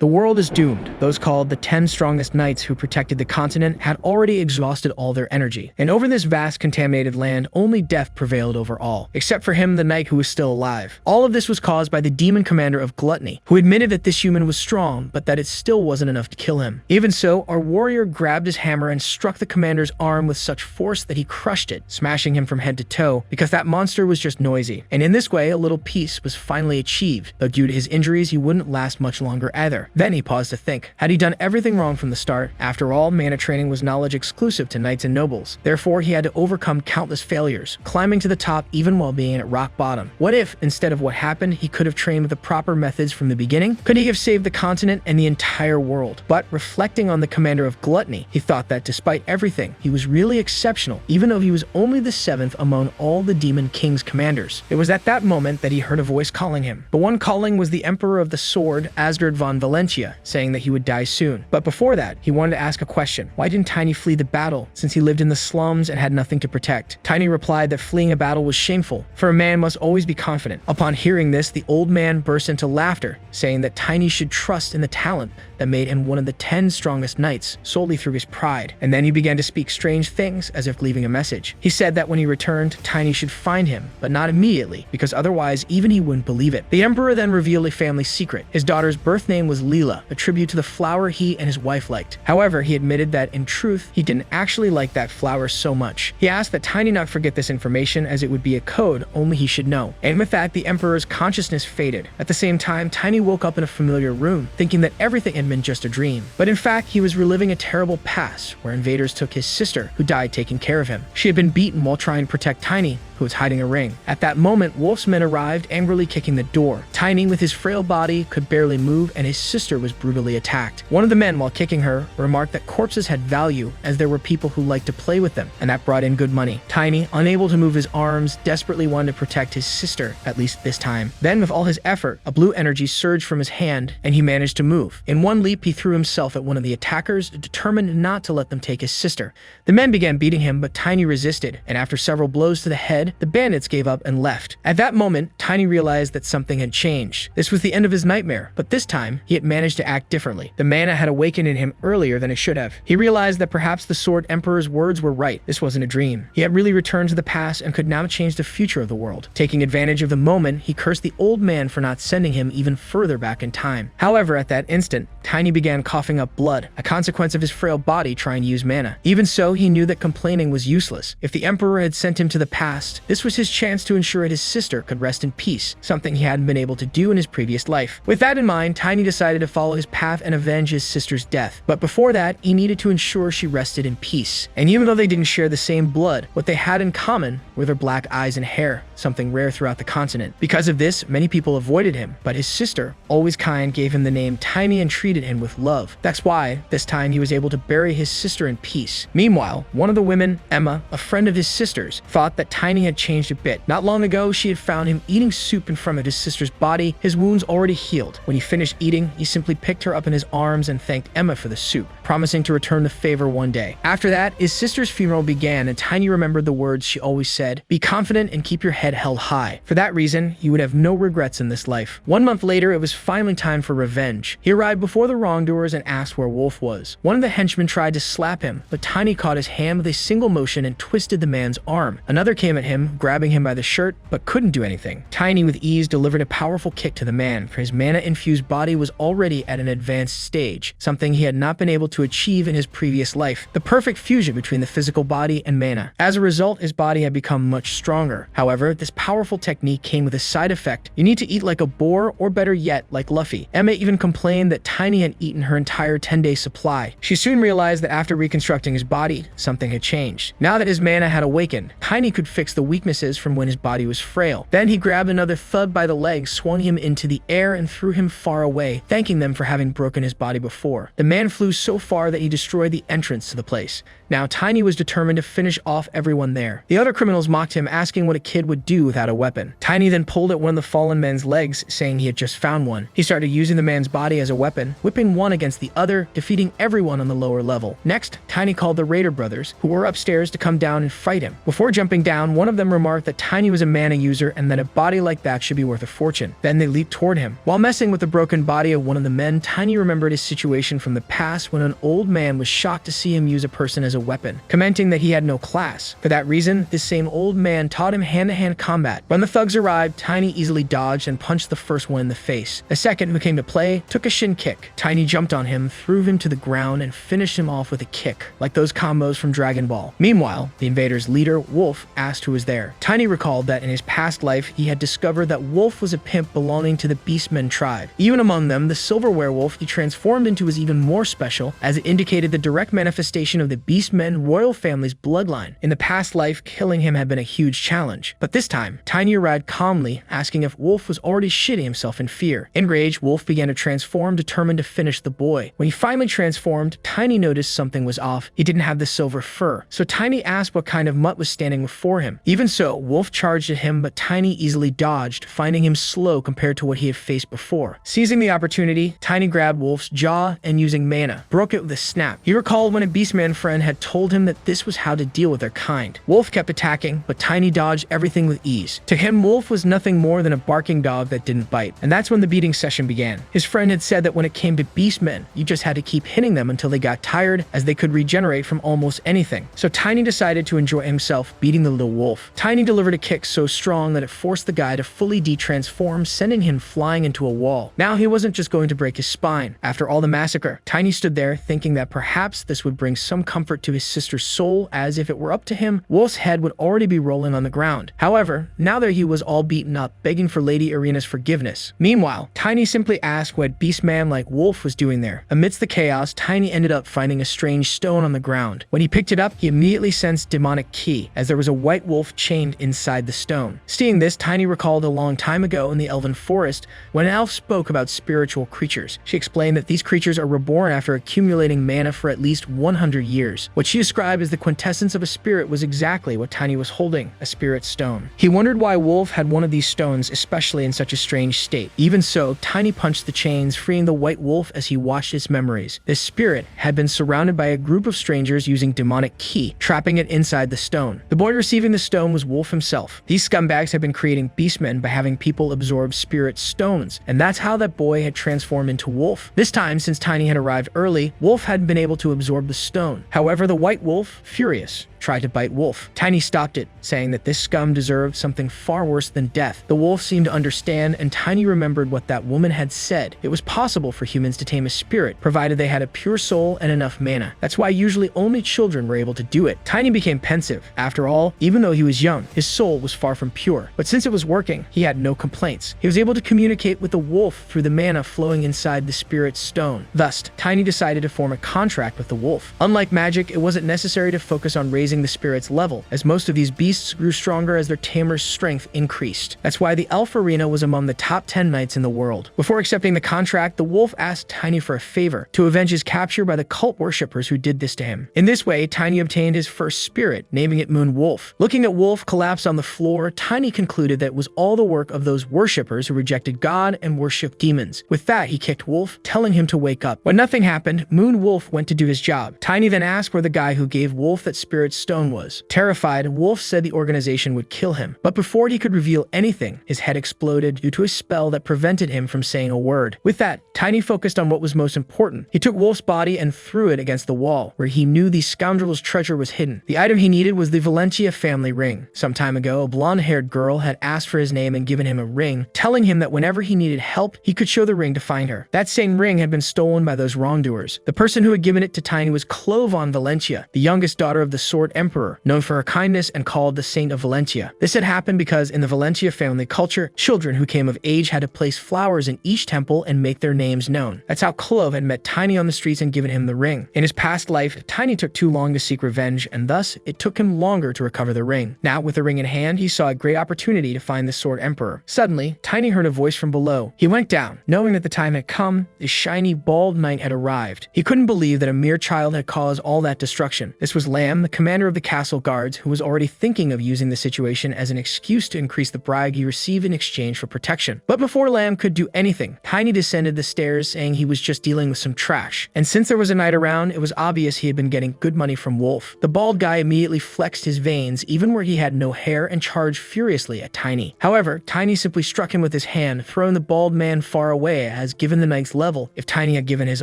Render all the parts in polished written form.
The world is doomed. Those called the 10 strongest knights who protected the continent had already exhausted all their energy. And over this vast contaminated land, only death prevailed over all, except for him, the knight who was still alive. All of this was caused by the demon commander of Gluttony, who admitted that this human was strong, but that it still wasn't enough to kill him. Even so, our warrior grabbed his hammer and struck the commander's arm with such force that he crushed it, smashing him from head to toe, because that monster was just noisy. And in this way, a little peace was finally achieved, though due to his injuries, he wouldn't last much longer either. Then he paused to think. Had he done everything wrong from the start? After all, mana training was knowledge exclusive to knights and nobles. Therefore, he had to overcome countless failures, climbing to the top even while being at rock bottom. What if, instead of what happened, he could have trained with the proper methods from the beginning? Could he have saved the continent and the entire world? But reflecting on the commander of Gluttony, he thought that despite everything, he was really exceptional, even though he was only the 7th among all the Demon King's commanders. It was at that moment that he heard a voice calling him. The one calling was the Emperor of the Sword, Asgard von Valentia, saying that he would die soon. But before that, he wanted to ask a question. Why didn't Tiny flee the battle, since he lived in the slums and had nothing to protect? Tiny replied that fleeing a battle was shameful, for a man must always be confident. Upon hearing this, the old man burst into laughter, saying that Tiny should trust in the talent that made him one of the 10 strongest knights solely through his pride. And then he began to speak strange things as if leaving a message. He said that when he returned, Tiny should find him, but not immediately, because otherwise even he wouldn't believe it. The Emperor then revealed a family secret. His daughter's birth name was Leela, a tribute to the flower he and his wife liked. However, he admitted that, in truth, he didn't actually like that flower so much. He asked that Tiny not forget this information, as it would be a code only he should know. And with that, the Emperor's consciousness faded. At the same time, Tiny woke up in a familiar room, thinking that everything had been just a dream. But in fact, he was reliving a terrible past, where invaders took his sister, who died taking care of him. She had been beaten while trying to protect Tiny, who was hiding a ring. At that moment, Wolf's men arrived, angrily kicking the door. Tiny, with his frail body, could barely move, and his sister was brutally attacked. One of the men, while kicking her, remarked that corpses had value, as there were people who liked to play with them, and that brought in good money. Tiny, unable to move his arms, desperately wanted to protect his sister, at least this time. Then, with all his effort, a blue energy surged from his hand, and he managed to move. In one leap, he threw himself at one of the attackers, determined not to let them take his sister. The men began beating him, but Tiny resisted, and after several blows to the head, the bandits gave up and left. At that moment, Tiny realized that something had changed. This was the end of his nightmare, but this time, he had managed to act differently. The mana had awakened in him earlier than it should have. He realized that perhaps the Sword Emperor's words were right. This wasn't a dream. He had really returned to the past and could now change the future of the world. Taking advantage of the moment, he cursed the old man for not sending him even further back in time. However, at that instant, Tiny began coughing up blood, a consequence of his frail body trying to use mana. Even so, he knew that complaining was useless. If the Emperor had sent him to the past, this was his chance to ensure that his sister could rest in peace, something he hadn't been able to do in his previous life. With that in mind, Tiny decided to follow his path and avenge his sister's death. But before that, he needed to ensure she rested in peace. And even though they didn't share the same blood, what they had in common were their black eyes and hair, something rare throughout the continent. Because of this, many people avoided him, but his sister, always kind, gave him the name Tiny and treated him with love. That's why, this time, he was able to bury his sister in peace. Meanwhile, one of the women, Emma, a friend of his sister's, thought that Tiny had changed a bit. Not long ago, she had found him eating soup in front of his sister's body, his wounds already healed. When he finished eating, he simply picked her up in his arms and thanked Emma for the soup, promising to return the favor one day. After that, his sister's funeral began, and Tiny remembered the words she always said: "Be confident and keep your head held high." For that reason, you would have no regrets in this life. 1 month later, it was finally time for revenge. He arrived before the wrongdoers and asked where Wolf was. One of the henchmen tried to slap him, but Tiny caught his hand with a single motion and twisted the man's arm. Another came at him, grabbing him by the shirt, but couldn't do anything. Tiny, with ease, delivered a powerful kick to the man, for his mana-infused body was already at an advanced stage, something he had not been able to achieve in his previous life, the perfect fusion between the physical body and mana. As a result, his body had become much stronger. However, this powerful technique came with a side effect. You need to eat like a boar, or better yet, like Luffy. Emma even complained that Tiny had eaten her entire 10-day supply. She soon realized that after reconstructing his body, something had changed. Now that his mana had awakened, Tiny could fix the weaknesses from when his body was frail. Then he grabbed another thug by the leg, swung him into the air, and threw him far away, thanking them for having broken his body before. The man flew so far that he destroyed the entrance to the place. Now Tiny was determined to finish off everyone there. The other criminals mocked him, asking what a kid would could do without a weapon. Tiny then pulled at one of the fallen men's legs, saying he had just found one. He started using the man's body as a weapon, whipping one against the other, defeating everyone on the lower level. Next, Tiny called the Raider brothers, who were upstairs, to come down and fight him. Before jumping down, one of them remarked that Tiny was a mana user and that a body like that should be worth a fortune. Then they leaped toward him. While messing with the broken body of one of the men, Tiny remembered his situation from the past when an old man was shocked to see him use a person as a weapon, commenting that he had no class. For that reason, this same old man taught him hand-to-hand combat. When the thugs arrived, Tiny easily dodged and punched the first one in the face. The second, who came to play, took a shin kick. Tiny jumped on him, threw him to the ground, and finished him off with a kick, like those combos from Dragon Ball. Meanwhile, the invaders' leader, Wolf, asked who was there. Tiny recalled that in his past life, he had discovered that Wolf was a pimp belonging to the Beastmen tribe. Even among them, the silver werewolf he transformed into was even more special, as it indicated the direct manifestation of the Beastmen royal family's bloodline. In the past life, killing him had been a huge challenge, but this time, Tiny arrived calmly, asking if Wolf was already shitting himself in fear. Enraged, Wolf began to transform, determined to finish the boy. When he finally transformed, Tiny noticed something was off. He didn't have the silver fur, so Tiny asked what kind of mutt was standing before him. Even so, Wolf charged at him, but Tiny easily dodged, finding him slow compared to what he had faced before. Seizing the opportunity, Tiny grabbed Wolf's jaw and, using mana, broke it with a snap. He recalled when a Beastman friend had told him that this was how to deal with their kind. Wolf kept attacking, but Tiny dodged everything with ease. To him, Wolf was nothing more than a barking dog that didn't bite. And that's when the beating session began. His friend had said that when it came to Beastmen, you just had to keep hitting them until they got tired, as they could regenerate from almost anything. So Tiny decided to enjoy himself beating the little wolf. Tiny delivered a kick so strong that it forced the guy to fully de-transform, sending him flying into a wall. Now he wasn't just going to break his spine. After all the massacre, Tiny stood there thinking that perhaps this would bring some comfort to his sister's soul, as if it were up to him, Wolf's head would already be rolling on the ground. However, now that he was all beaten up, begging for Lady Arena's forgiveness. Meanwhile, Tiny simply asked what Beastman like Wolf was doing there. Amidst the chaos, Tiny ended up finding a strange stone on the ground. When he picked it up, he immediately sensed demonic ki, as there was a white wolf chained inside the stone. Seeing this, Tiny recalled a long time ago in the Elven Forest when an elf spoke about spiritual creatures. She explained that these creatures are reborn after accumulating mana for at least 100 years. What she described as the quintessence of a spirit was exactly what Tiny was holding, a spirit stone. He wondered why Wolf had one of these stones, especially in such a strange state. Even so, Tiny punched the chains, freeing the white wolf as he watched its memories. This spirit had been surrounded by a group of strangers using demonic ki, trapping it inside the stone. The boy receiving the stone was Wolf himself. These scumbags had been creating beastmen by having people absorb spirit stones, and that's how that boy had transformed into Wolf. This time, since Tiny had arrived early, Wolf hadn't been able to absorb the stone. However, the white wolf, furious, tried to bite Wolf. Tiny stopped it, saying that this scum deserved something far worse than death. The wolf seemed to understand, and Tiny remembered what that woman had said. It was possible for humans to tame a spirit, provided they had a pure soul and enough mana. That's why usually only children were able to do it. Tiny became pensive. After all, even though he was young, his soul was far from pure. But since it was working, he had no complaints. He was able to communicate with the wolf through the mana flowing inside the spirit stone. Thus, Tiny decided to form a contract with the wolf. Unlike magic, it wasn't necessary to focus on raising the spirit's level, as most of these beasts grew stronger as their tamer's strength increased. That's why the elf arena was among the top 10 knights in the world. Before accepting the contract, the wolf asked Tiny for a favor, to avenge his capture by the cult worshippers who did this to him. In this way, Tiny obtained his first spirit, naming it Moon Wolf. Looking at Wolf collapse on the floor, Tiny concluded that it was all the work of those worshippers who rejected God and worshipped demons. With that, he kicked Wolf, telling him to wake up. When nothing happened, Moon Wolf went to do his job. Tiny then asked where the guy who gave Wolf that spirit stone was. Terrified, Wolf said the organization would kill him. But before he could reveal anything, his head exploded due to a spell that prevented him from saying a word. With that, Tiny focused on what was most important. He took Wolf's body and threw it against the wall, where he knew these scoundrels' treasure was hidden. The item he needed was the Valentia family ring. Some time ago, a blonde-haired girl had asked for his name and given him a ring, telling him that whenever he needed help, he could show the ring to find her. That same ring had been stolen by those wrongdoers. The person who had given it to Tiny was Clovan Valentia, the youngest daughter of the Sword Emperor, known for her kindness and called the Saint of Valentia. This had happened because in the Valentia family culture, children who came of age had to place flowers in each temple and make their names known. That's how Clove had met Tiny on the streets and given him the ring. In his past life, Tiny took too long to seek revenge, and thus it took him longer to recover the ring. Now, with the ring in hand, he saw a great opportunity to find the Sword Emperor. Suddenly, Tiny heard a voice from below. He went down, knowing that the time had come. The shiny, bald knight had arrived. He couldn't believe that a mere child had caused all that destruction. This was Lamb, the commander commander of the castle guards, who was already thinking of using the situation as an excuse to increase the bribe he received in exchange for protection. But before Lamb could do anything, Tiny descended the stairs saying he was just dealing with some trash. And since there was a knight around, it was obvious he had been getting good money from Wolf. The bald guy immediately flexed his veins even where he had no hair and charged furiously at Tiny. However, Tiny simply struck him with his hand, throwing the bald man far away, as given the knight's level, if Tiny had given his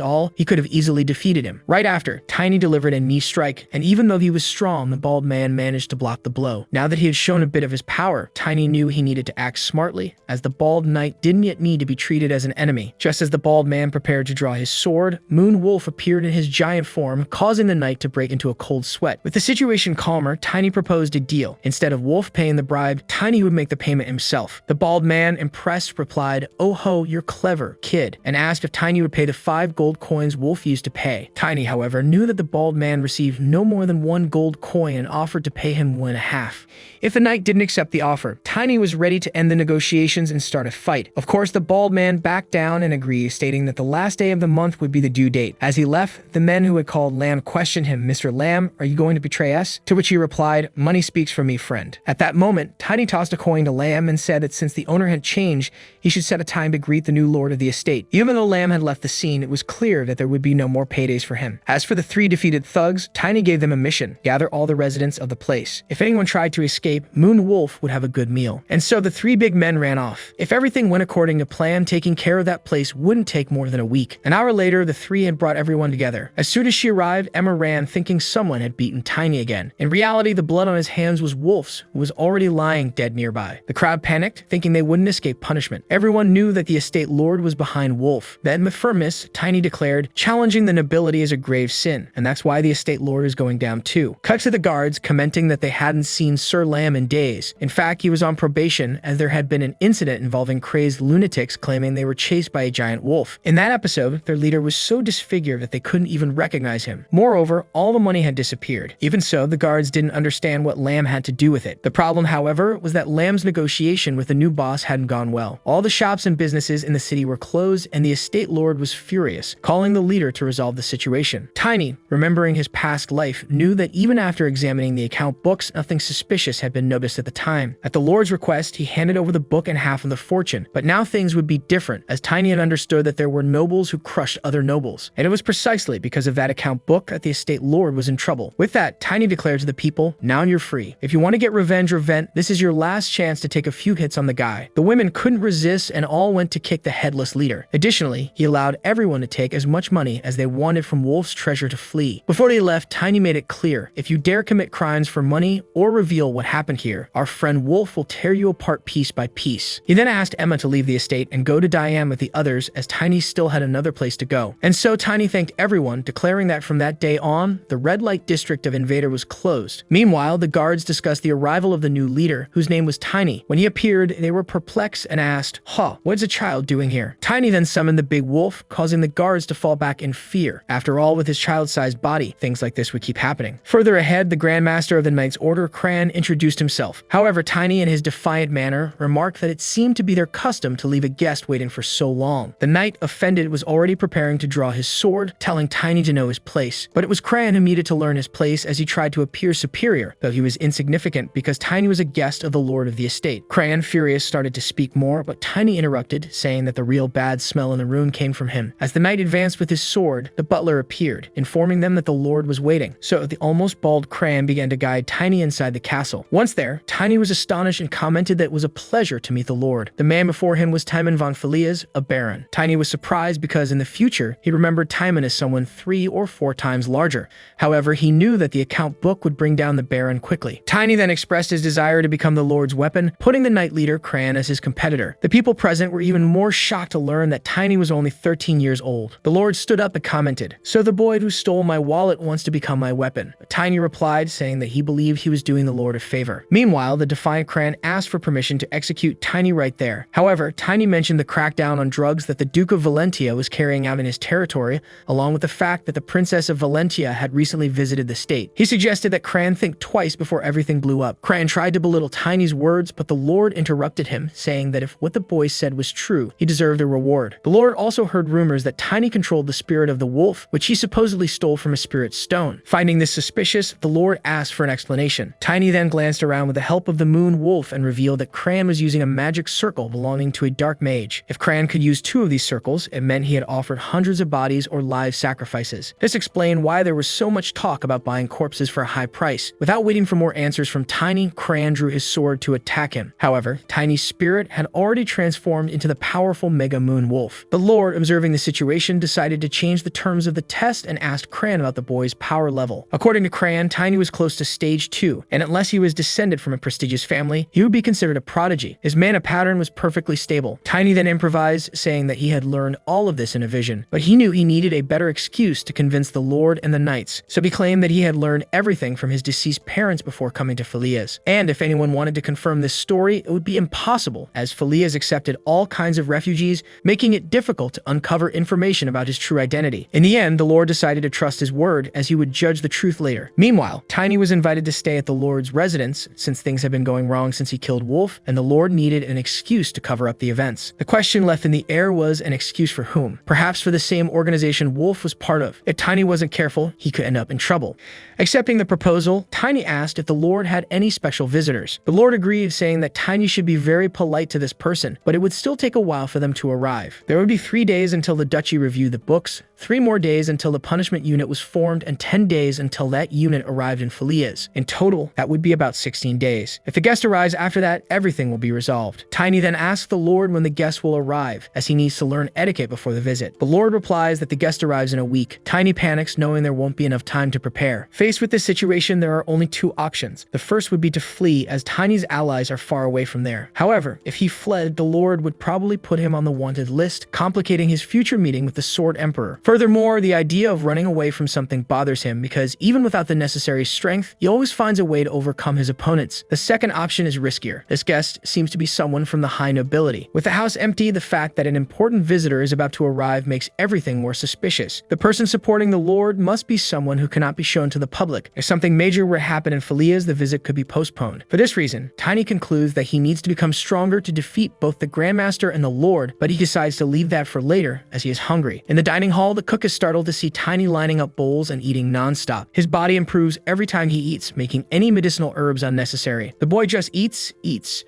all, he could have easily defeated him. Right after, Tiny delivered a knee strike, and even though he was strong, the bald man managed to block the blow. Now that he had shown a bit of his power, Tiny knew he needed to act smartly, as the bald knight didn't yet need to be treated as an enemy. Just as the bald man prepared to draw his sword, Moon Wolf appeared in his giant form, causing the knight to break into a cold sweat. With the situation calmer, Tiny proposed a deal. Instead of Wolf paying the bribe, Tiny would make the payment himself. The bald man, impressed, replied, "Oh ho, you're clever, kid," and asked if Tiny would pay the 5 gold coins Wolf used to pay. Tiny, however, knew that the bald man received no more than 1 gold coin and offered to pay him 1.5. If the knight didn't accept the offer, Tiny was ready to end the negotiations and start a fight. Of course, the bald man backed down and agreed, stating that the last day of the month would be the due date. As he left, the men who had called Lamb questioned him, "Mr. Lamb, are you going to betray us?" To which he replied, "Money speaks for me, friend." At that moment, Tiny tossed a coin to Lamb and said that since the owner had changed, he should set a time to greet the new lord of the estate. Even though Lamb had left the scene, it was clear that there would be no more paydays for him. As for the 3 defeated thugs, Tiny gave them a mission: gather all the residents of the place. If anyone tried to escape, Moon Wolf would have a good meal. And so the 3 big men ran off. If everything went according to plan, taking care of that place wouldn't take more than a week. An hour later, the 3 had brought everyone together. As soon as she arrived, Emma ran, thinking someone had beaten Tiny again. In reality, the blood on his hands was Wolf's, who was already lying dead nearby. The crowd panicked, thinking they wouldn't escape punishment. Everyone knew that the estate lord was behind Wolf. Then, with firmness, Tiny declared, "Challenging the nobility is a grave sin, and that's why the estate lord is going down too." Cut to the guards, commenting that they hadn't seen Sir Lamb in days. In fact, he was on probation, as there had been an incident involving crazed lunatics claiming they were chased by a giant wolf. In that episode, their leader was so disfigured that they couldn't even recognize him. Moreover, all the money had disappeared. Even so, the guards didn't understand what Lamb had to do with it. The problem, however, was that Lamb's negotiation with the new boss hadn't gone well. All the shops and businesses in the city were closed, and the estate lord was furious, calling the leader to resolve the situation. Tiny, remembering his past life, knew that even after examining the account books, nothing suspicious had been noticed at the time. At the lord's request, he handed over the book and half of the fortune, but now things would be different, as Tiny had understood that there were nobles who crushed other nobles, and it was precisely because of that account book that the estate lord was in trouble. With that, Tiny declared to the people, "Now you're free. If you want to get revenge or vent, this is your last chance to take a few hits on the guy." The women couldn't resist and all went to kick the headless leader. Additionally, he allowed everyone to take as much money as they wanted from Wolf's treasure to flee. Before they left, Tiny made it clear, "If you dare commit crimes for money or reveal what happened here, our friend Wolf will tear you apart piece by piece." He then asked Emma to leave the estate and go to Diane with the others, as Tiny still had another place to go. And so Tiny thanked everyone, declaring that from that day on, the red light district of Invader was closed. Meanwhile, the guards discussed the arrival of the new leader, whose name was Tiny. When he appeared, they were perplexed and asked, "What's a child doing here?" Tiny then summoned the big wolf, causing the guards to fall back in fear. After all, with his child-sized body, things like this would keep happening. Further ahead, the Grandmaster of the Knight's Order, Cran, introduced himself. However, Tiny, in his defiant manner, remarked that it seemed to be their custom to leave a guest waiting for so long. The knight, offended, was already preparing to draw his sword, telling Tiny to know his place. But it was Cran who needed to learn his place, as he tried to appear superior, though he was insignificant because Tiny was a guest of the lord of the estate. Cran, furious, started to speak more, but Tiny interrupted, saying that the real bad smell in the room came from him. As the knight advanced with his sword, the butler appeared, informing them that the lord was waiting. So the almost bald Cran began to guide Tiny inside the castle. Once there, Tiny was astonished and commented that it was a pleasure to meet the lord. The man before him was Timon von Filias, a baron. Tiny was surprised because in the future, he remembered Timon as someone 3 or 4 times larger. However, he knew that the account book would bring down the baron quickly. Tiny then expressed his desire to become the lord's weapon, putting the knight leader, Cran, as his competitor. The people present were even more shocked to learn that Tiny was only 13 years old. The lord stood up and commented, "So the boy who stole my wallet wants to become my weapon." Tiny replied, saying that he believed he was doing the lord a favor. Meanwhile, the defiant Cran asked for permission to execute Tiny right there. However, Tiny mentioned the crackdown on drugs that the Duke of Valentia was carrying out in his territory, along with the fact that the Princess of Valentia had recently visited the state. He suggested that Cran think twice before everything blew up. Cran tried to belittle Tiny's words, but the lord interrupted him, saying that if what the boy said was true, he deserved a reward. The lord also heard rumors that Tiny controlled the spirit of the wolf, which he supposedly stole from a spirit stone. Finding this suspicious, this, the Lord asked for an explanation. Tiny then glanced around with the help of the Moon Wolf and revealed that Cran was using a magic circle belonging to a dark mage. If Cran could use 2 of these circles, it meant he had offered hundreds of bodies or live sacrifices. This explained why there was so much talk about buying corpses for a high price. Without waiting for more answers from Tiny, Cran drew his sword to attack him. However, Tiny's spirit had already transformed into the powerful Mega Moon Wolf. The Lord, observing the situation, decided to change the terms of the test and asked Cran about the boy's power level. According to Cran, Tiny was close to stage 2, and unless he was descended from a prestigious family, he would be considered a prodigy. His mana pattern was perfectly stable. Tiny then improvised, saying that he had learned all of this in a vision, but he knew he needed a better excuse to convince the Lord and the Knights, so he claimed that he had learned everything from his deceased parents before coming to Felia's. And if anyone wanted to confirm this story, it would be impossible, as Felia's accepted all kinds of refugees, making it difficult to uncover information about his true identity. In the end, the Lord decided to trust his word, as he would judge the truth later. Meanwhile, Tiny was invited to stay at the Lord's residence, since things had been going wrong since he killed Wolf, and the Lord needed an excuse to cover up the events. The question left in the air was, an excuse for whom? Perhaps for the same organization Wolf was part of. If Tiny wasn't careful, he could end up in trouble. Accepting the proposal, Tiny asked if the Lord had any special visitors. The Lord agreed, saying that Tiny should be very polite to this person, but it would still take a while for them to arrive. There would be 3 days until the duchy reviewed the books, 3 more days until the punishment unit was formed, and 10 days until that unit arrived in Felia's. In total, that would be about 16 days. If the guest arrives after that, everything will be resolved. Tiny then asks the Lord when the guest will arrive, as he needs to learn etiquette before the visit. The Lord replies that the guest arrives in a week. Tiny panics, knowing there won't be enough time to prepare. Faced with this situation, there are only 2 options. The first would be to flee, as Tiny's allies are far away from there. However, if he fled, the Lord would probably put him on the wanted list, complicating his future meeting with the Sword Emperor. Furthermore, the idea of running away from something bothers him, because even without the necessary strength, he always finds a way to overcome his opponents. The second option is riskier. This guest seems to be someone from the high nobility. With the house empty, the fact that an important visitor is about to arrive makes everything more suspicious. The person supporting the Lord must be someone who cannot be shown to the public. If something major were to happen in Felia's, the visit could be postponed. For this reason, Tiny concludes that he needs to become stronger to defeat both the Grandmaster and the Lord, but he decides to leave that for later, as he is hungry. In the dining hall, the cook is startled to see Tiny lining up bowls and eating non-stop. His body improves every time he eats, making any medicinal herbs unnecessary. The boy just eats,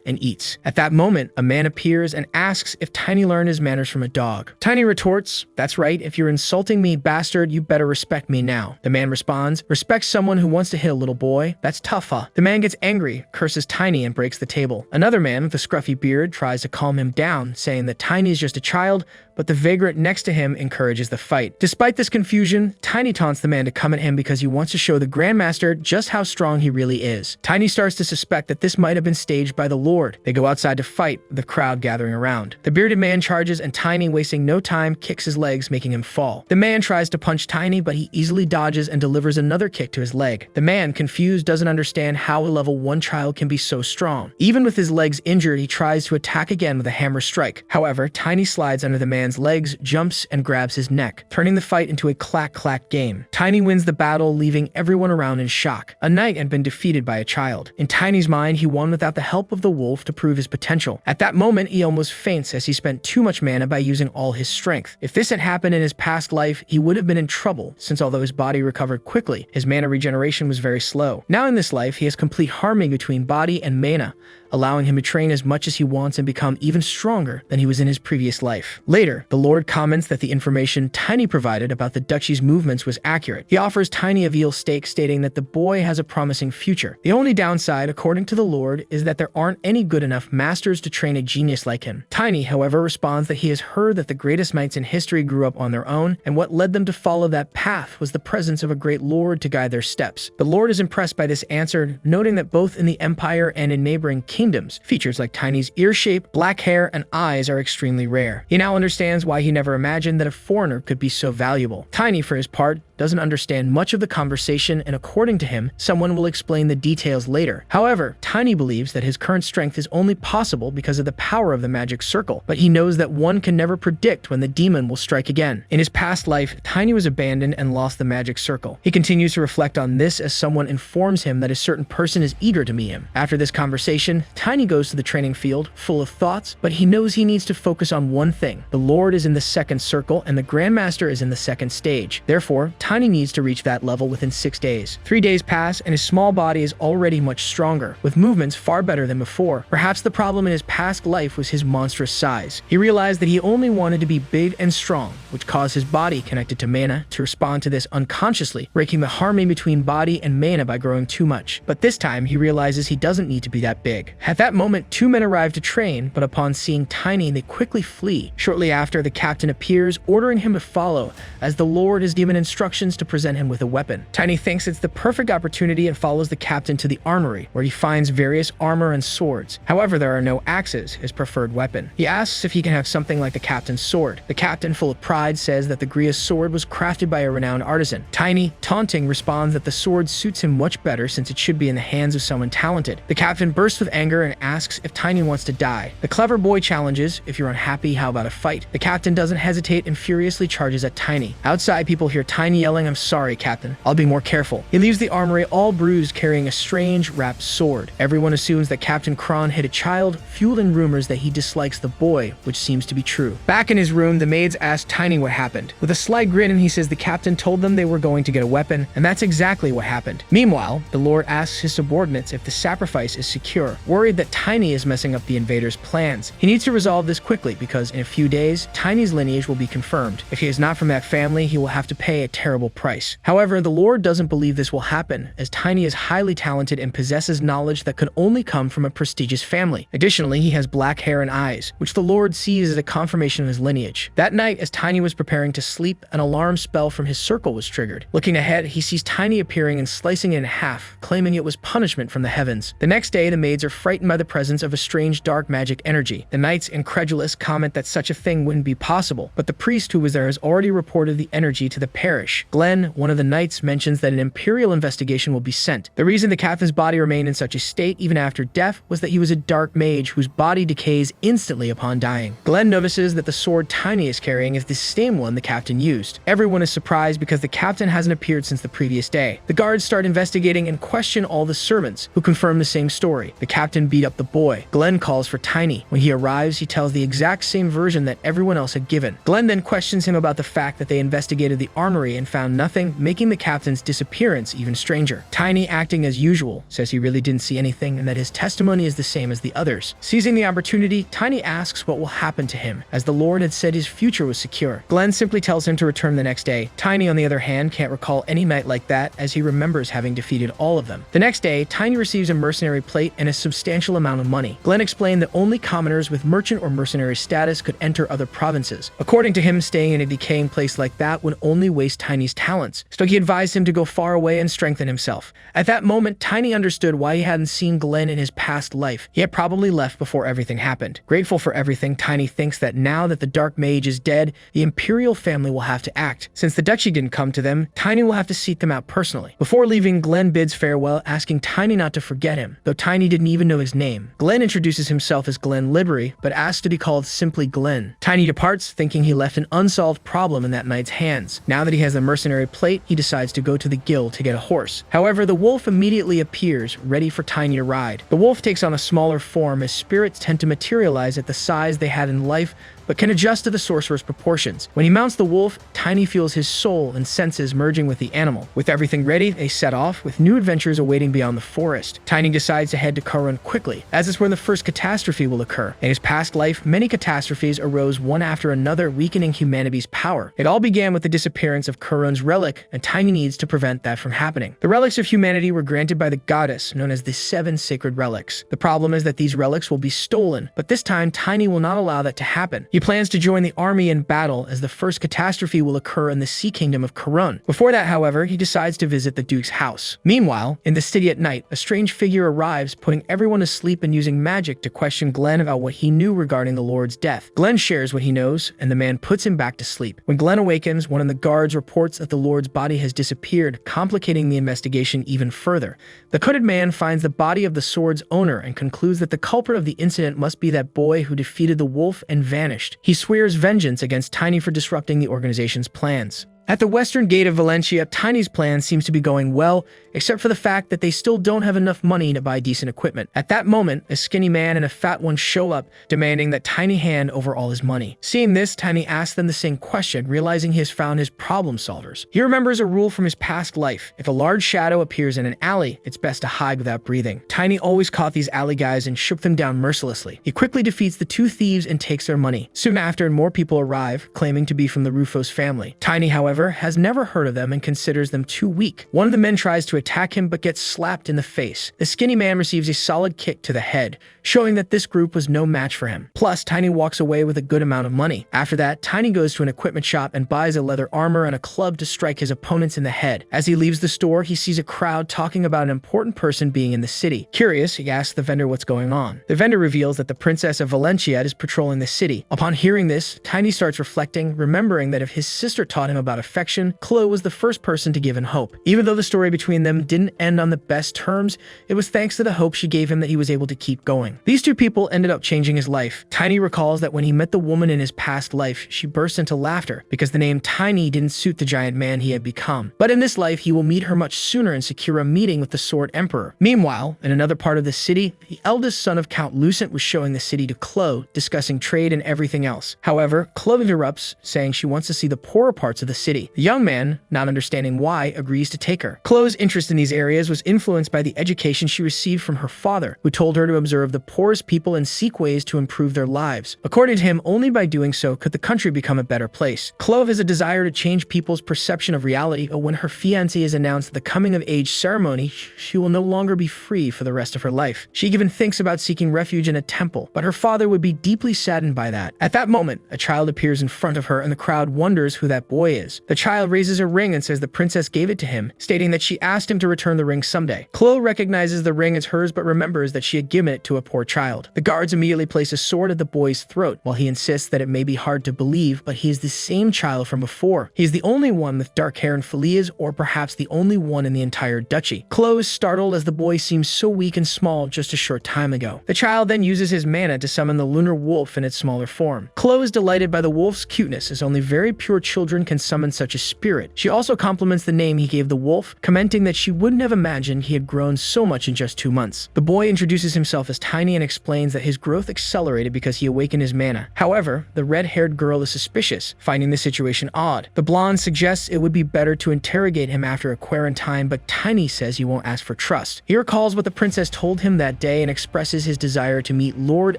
and eats. At that moment, a man appears and asks if Tiny learned his manners from a dog. Tiny retorts, "That's right, if you're insulting me, bastard, you better respect me now." The man responds, "Respect someone who wants to hit a little boy? That's tough, huh?" The man gets angry, curses Tiny, and breaks the table. Another man with a scruffy beard tries to calm him down, saying that Tiny is just a child, but the vagrant next to him encourages the fight. Despite this confusion, Tiny taunts the man to come at him because he wants to show the Grandmaster just how strong he really is. Tiny starts to suspect that this might have been staged by the Lord. They go outside to fight, with the crowd gathering around. The bearded man charges, and Tiny, wasting no time, kicks his legs, making him fall. The man tries to punch Tiny, but he easily dodges and delivers another kick to his leg. The man, confused, doesn't understand how a level 1 child can be so strong. Even with his legs injured, he tries to attack again with a hammer strike. However, Tiny slides under the man's legs, jumps, and grabs his neck, turning the fight into a clack-clack game. Tiny wins the battle, leaving everyone around in shock. A knight had been defeated by a child. In Tiny's mind, he won without the help of the wolf to prove his potential. At that moment, he almost faints as he spent too much mana by using all his strength. If this had happened in his past life, he would have been in trouble, since although his body recovered quickly, his mana regeneration was very slow. Now in this life, he has complete harmony between body and mana, allowing him to train as much as he wants and become even stronger than he was in his previous life. Later, the Lord comments that the information Tiny provided about the duchy's movements was accurate. He offers Tiny a veal steak, stating that the boy has a promising future. The only downside, according to the Lord, is that there aren't any good enough masters to train a genius like him. Tiny, however, responds that he has heard that the greatest knights in history grew up on their own, and what led them to follow that path was the presence of a great Lord to guide their steps. The Lord is impressed by this answer, noting that both in the Empire and in neighboring kingdoms, features like Tiny's ear shape, black hair, and eyes are extremely rare. He now understands why he never imagined that a foreigner could be so valuable. Tiny, for his part, doesn't understand much of the conversation, and according to him, someone will explain the details later. However, Tiny believes that his current strength is only possible because of the power of the magic circle, but he knows that one can never predict when the demon will strike again. In his past life, Tiny was abandoned and lost the magic circle. He continues to reflect on this as someone informs him that a certain person is eager to meet him. After this conversation, Tiny goes to the training field, full of thoughts, but he knows he needs to focus on one thing. The Lord is in the second circle, and the Grandmaster is in the second stage. Therefore, Tiny needs to reach that level within 6 days. 3 days pass, and his small body is already much stronger, with movements far better than before. Perhaps the problem in his past life was his monstrous size. He realized that he only wanted to be big and strong, which caused his body connected to mana to respond to this unconsciously, breaking the harmony between body and mana by growing too much. But this time, he realizes he doesn't need to be that big. At that moment, 2 men arrive to train, but upon seeing Tiny, they quickly flee. Shortly after, the captain appears, ordering him to follow, as the Lord is given instructions to present him with a weapon. Tiny thinks it's the perfect opportunity and follows the captain to the armory, where he finds various armor and swords. However, there are no axes, his preferred weapon. He asks if he can have something like the captain's sword. The captain, full of pride, says that the Gria's sword was crafted by a renowned artisan. Tiny, taunting, responds that the sword suits him much better since it should be in the hands of someone talented. The captain bursts with anger and asks if Tiny wants to die. The clever boy challenges, if you're unhappy, how about a fight? The captain doesn't hesitate and furiously charges at Tiny. Outside, people hear Tiny yelling, "I'm sorry, Captain. I'll be more careful." He leaves the armory all bruised, carrying a strange, wrapped sword. Everyone assumes that Captain Kron hit a child, fueling rumors that he dislikes the boy, which seems to be true. Back in his room, the maids ask Tiny what happened. With a slight grin, he says the captain told them they were going to get a weapon, and that's exactly what happened. Meanwhile, the Lord asks his subordinates if the sacrifice is secure, worried that Tiny is messing up the invaders' plans. He needs to resolve this quickly because in a few days, Tiny's lineage will be confirmed. If he is not from that family, he will have to pay a terrible price. However, the Lord doesn't believe this will happen, as Tiny is highly talented and possesses knowledge that could only come from a prestigious family. Additionally, he has black hair and eyes, which the Lord sees as a confirmation of his lineage. That night, as Tiny was preparing to sleep, an alarm spell from his circle was triggered. Looking ahead, he sees Tiny appearing and slicing it in half, claiming it was punishment from the heavens. The next day, the maids are frightened by the presence of a strange dark magic energy. The knights, incredulous, comment that such a thing wouldn't be possible, but the priest who was there has already reported the energy to the parish. Glenn, one of the knights, mentions that an imperial investigation will be sent. The reason the captain's body remained in such a state even after death was that he was a dark mage whose body decays instantly upon dying. Glenn notices that the sword Tiny is carrying is the same one the captain used. Everyone is surprised because the captain hasn't appeared since the previous day. The guards start investigating and question all the servants, who confirm the same story. The captain beat up the boy. Glenn calls for Tiny. When he arrives, he tells the exact same version that everyone else had given. Glenn then questions him about the fact that they investigated the armory and found nothing, making the captain's disappearance even stranger. Tiny, acting as usual, says he really didn't see anything and that his testimony is the same as the others. Seizing the opportunity, Tiny asks what will happen to him, as the Lord had said his future was secure. Glenn simply tells him to return the next day. Tiny, on the other hand, can't recall any night like that, as he remembers having defeated all of them. The next day, Tiny receives a mercenary plate and a substantial amount of money. Glenn explained that only commoners with merchant or mercenary status could enter other provinces. According to him, staying in a decaying place like that would only waste Tiny's talents, so he advised him to go far away and strengthen himself. At that moment, Tiny understood why he hadn't seen Glenn in his past life. He had probably left before everything happened. Grateful for everything, Tiny thinks that now that the Dark Mage is dead, the Imperial family will have to act. Since the duchy didn't come to them, Tiny will have to seek them out personally. Before leaving, Glenn bids farewell, asking Tiny not to forget him, though Tiny didn't even know his name. Glenn introduces himself as Glenn Libery, but asks to be called simply Glenn. Tiny departs, thinking he left an unsolved problem in that knight's hands. Now that he has the mercenary plate, he decides to go to the guild to get a horse. However, the wolf immediately appears, ready for Tiny to ride. The wolf takes on a smaller form, as spirits tend to materialize at the size they had in life, but can adjust to the sorcerer's proportions. When he mounts the wolf, Tiny feels his soul and senses merging with the animal. With everything ready, they set off, with new adventures awaiting beyond the forest. Tiny decides to head to Karun quickly, as it's where the first catastrophe will occur. In his past life, many catastrophes arose one after another, weakening humanity's power. It all began with the disappearance of Karun's relic, and Tiny needs to prevent that from happening. The relics of humanity were granted by the goddess, known as the 7 Sacred Relics. The problem is that these relics will be stolen, but this time Tiny will not allow that to happen. He plans to join the army in battle, as the first catastrophe will occur in the Sea Kingdom of Karun. Before that, however, he decides to visit the Duke's house. Meanwhile, in the city at night, a strange figure arrives, putting everyone to sleep and using magic to question Glenn about what he knew regarding the Lord's death. Glenn shares what he knows, and the man puts him back to sleep. When Glenn awakens, one of the guards reports that the Lord's body has disappeared, complicating the investigation even further. The hooded man finds the body of the sword's owner and concludes that the culprit of the incident must be that boy who defeated the wolf and vanished. He swears vengeance against Tiny for disrupting the organization's plans. At the western gate of Valencia, Tiny's plan seems to be going well, except for the fact that they still don't have enough money to buy decent equipment. At that moment, a skinny man and a fat one show up, demanding that Tiny hand over all his money. Seeing this, Tiny asks them the same question, realizing he has found his problem solvers. He remembers a rule from his past life. If a large shadow appears in an alley, it's best to hide without breathing. Tiny always caught these alley guys and shook them down mercilessly. He quickly defeats the two thieves and takes their money. Soon after, more people arrive, claiming to be from the Rufus family. Tiny, however, has never heard of them and considers them too weak. One of the men tries to attack him but gets slapped in the face. The skinny man receives a solid kick to the head, showing that this group was no match for him. Plus, Tiny walks away with a good amount of money. After that, Tiny goes to an equipment shop and buys a leather armor and a club to strike his opponents in the head. As he leaves the store, he sees a crowd talking about an important person being in the city. Curious, he asks the vendor what's going on. The vendor reveals that the Princess of Valencia is patrolling the city. Upon hearing this, Tiny starts reflecting, remembering that if his sister taught him about affection, Chloe was the first person to give him hope. Even though the story between them didn't end on the best terms, it was thanks to the hope she gave him that he was able to keep going. These two people ended up changing his life. Tiny recalls that when he met the woman in his past life, she burst into laughter because the name Tiny didn't suit the giant man he had become. But in this life, he will meet her much sooner and secure a meeting with the Sword Emperor. Meanwhile, in another part of the city, the eldest son of Count Lucent was showing the city to Chloe, discussing trade and everything else. However, Chloe interrupts, saying she wants to see the poorer parts of the city. The young man, not understanding why, agrees to take her. Chloe's interest in these areas was influenced by the education she received from her father, who told her to observe the poorest people and seek ways to improve their lives. According to him, only by doing so could the country become a better place. Chloe has a desire to change people's perception of reality, but when her fiancé is announced at the coming-of-age ceremony, she will no longer be free for the rest of her life. She even thinks about seeking refuge in a temple, but her father would be deeply saddened by that. At that moment, a child appears in front of her and the crowd wonders who that boy is. The child raises a ring and says the princess gave it to him, stating that she asked him to return the ring someday. Chloe recognizes the ring as hers but remembers that she had given it to a poor child. The guards immediately place a sword at the boy's throat, while he insists that it may be hard to believe, but he is the same child from before. He is the only one with dark hair in Felia's, or perhaps the only one in the entire duchy. Chloe is startled as the boy seems so weak and small just a short time ago. The child then uses his mana to summon the lunar wolf in its smaller form. Chloe is delighted by the wolf's cuteness, as only very pure children can summon such a spirit. She also compliments the name he gave the wolf, commenting that she wouldn't have imagined he had grown so much in just 2 months. The boy introduces himself as Tiny and explains that his growth accelerated because he awakened his mana. However, the red-haired girl is suspicious, finding the situation odd. The blonde suggests it would be better to interrogate him after a quarantine, but Tiny says he won't ask for trust. He recalls what the princess told him that day and expresses his desire to meet Lord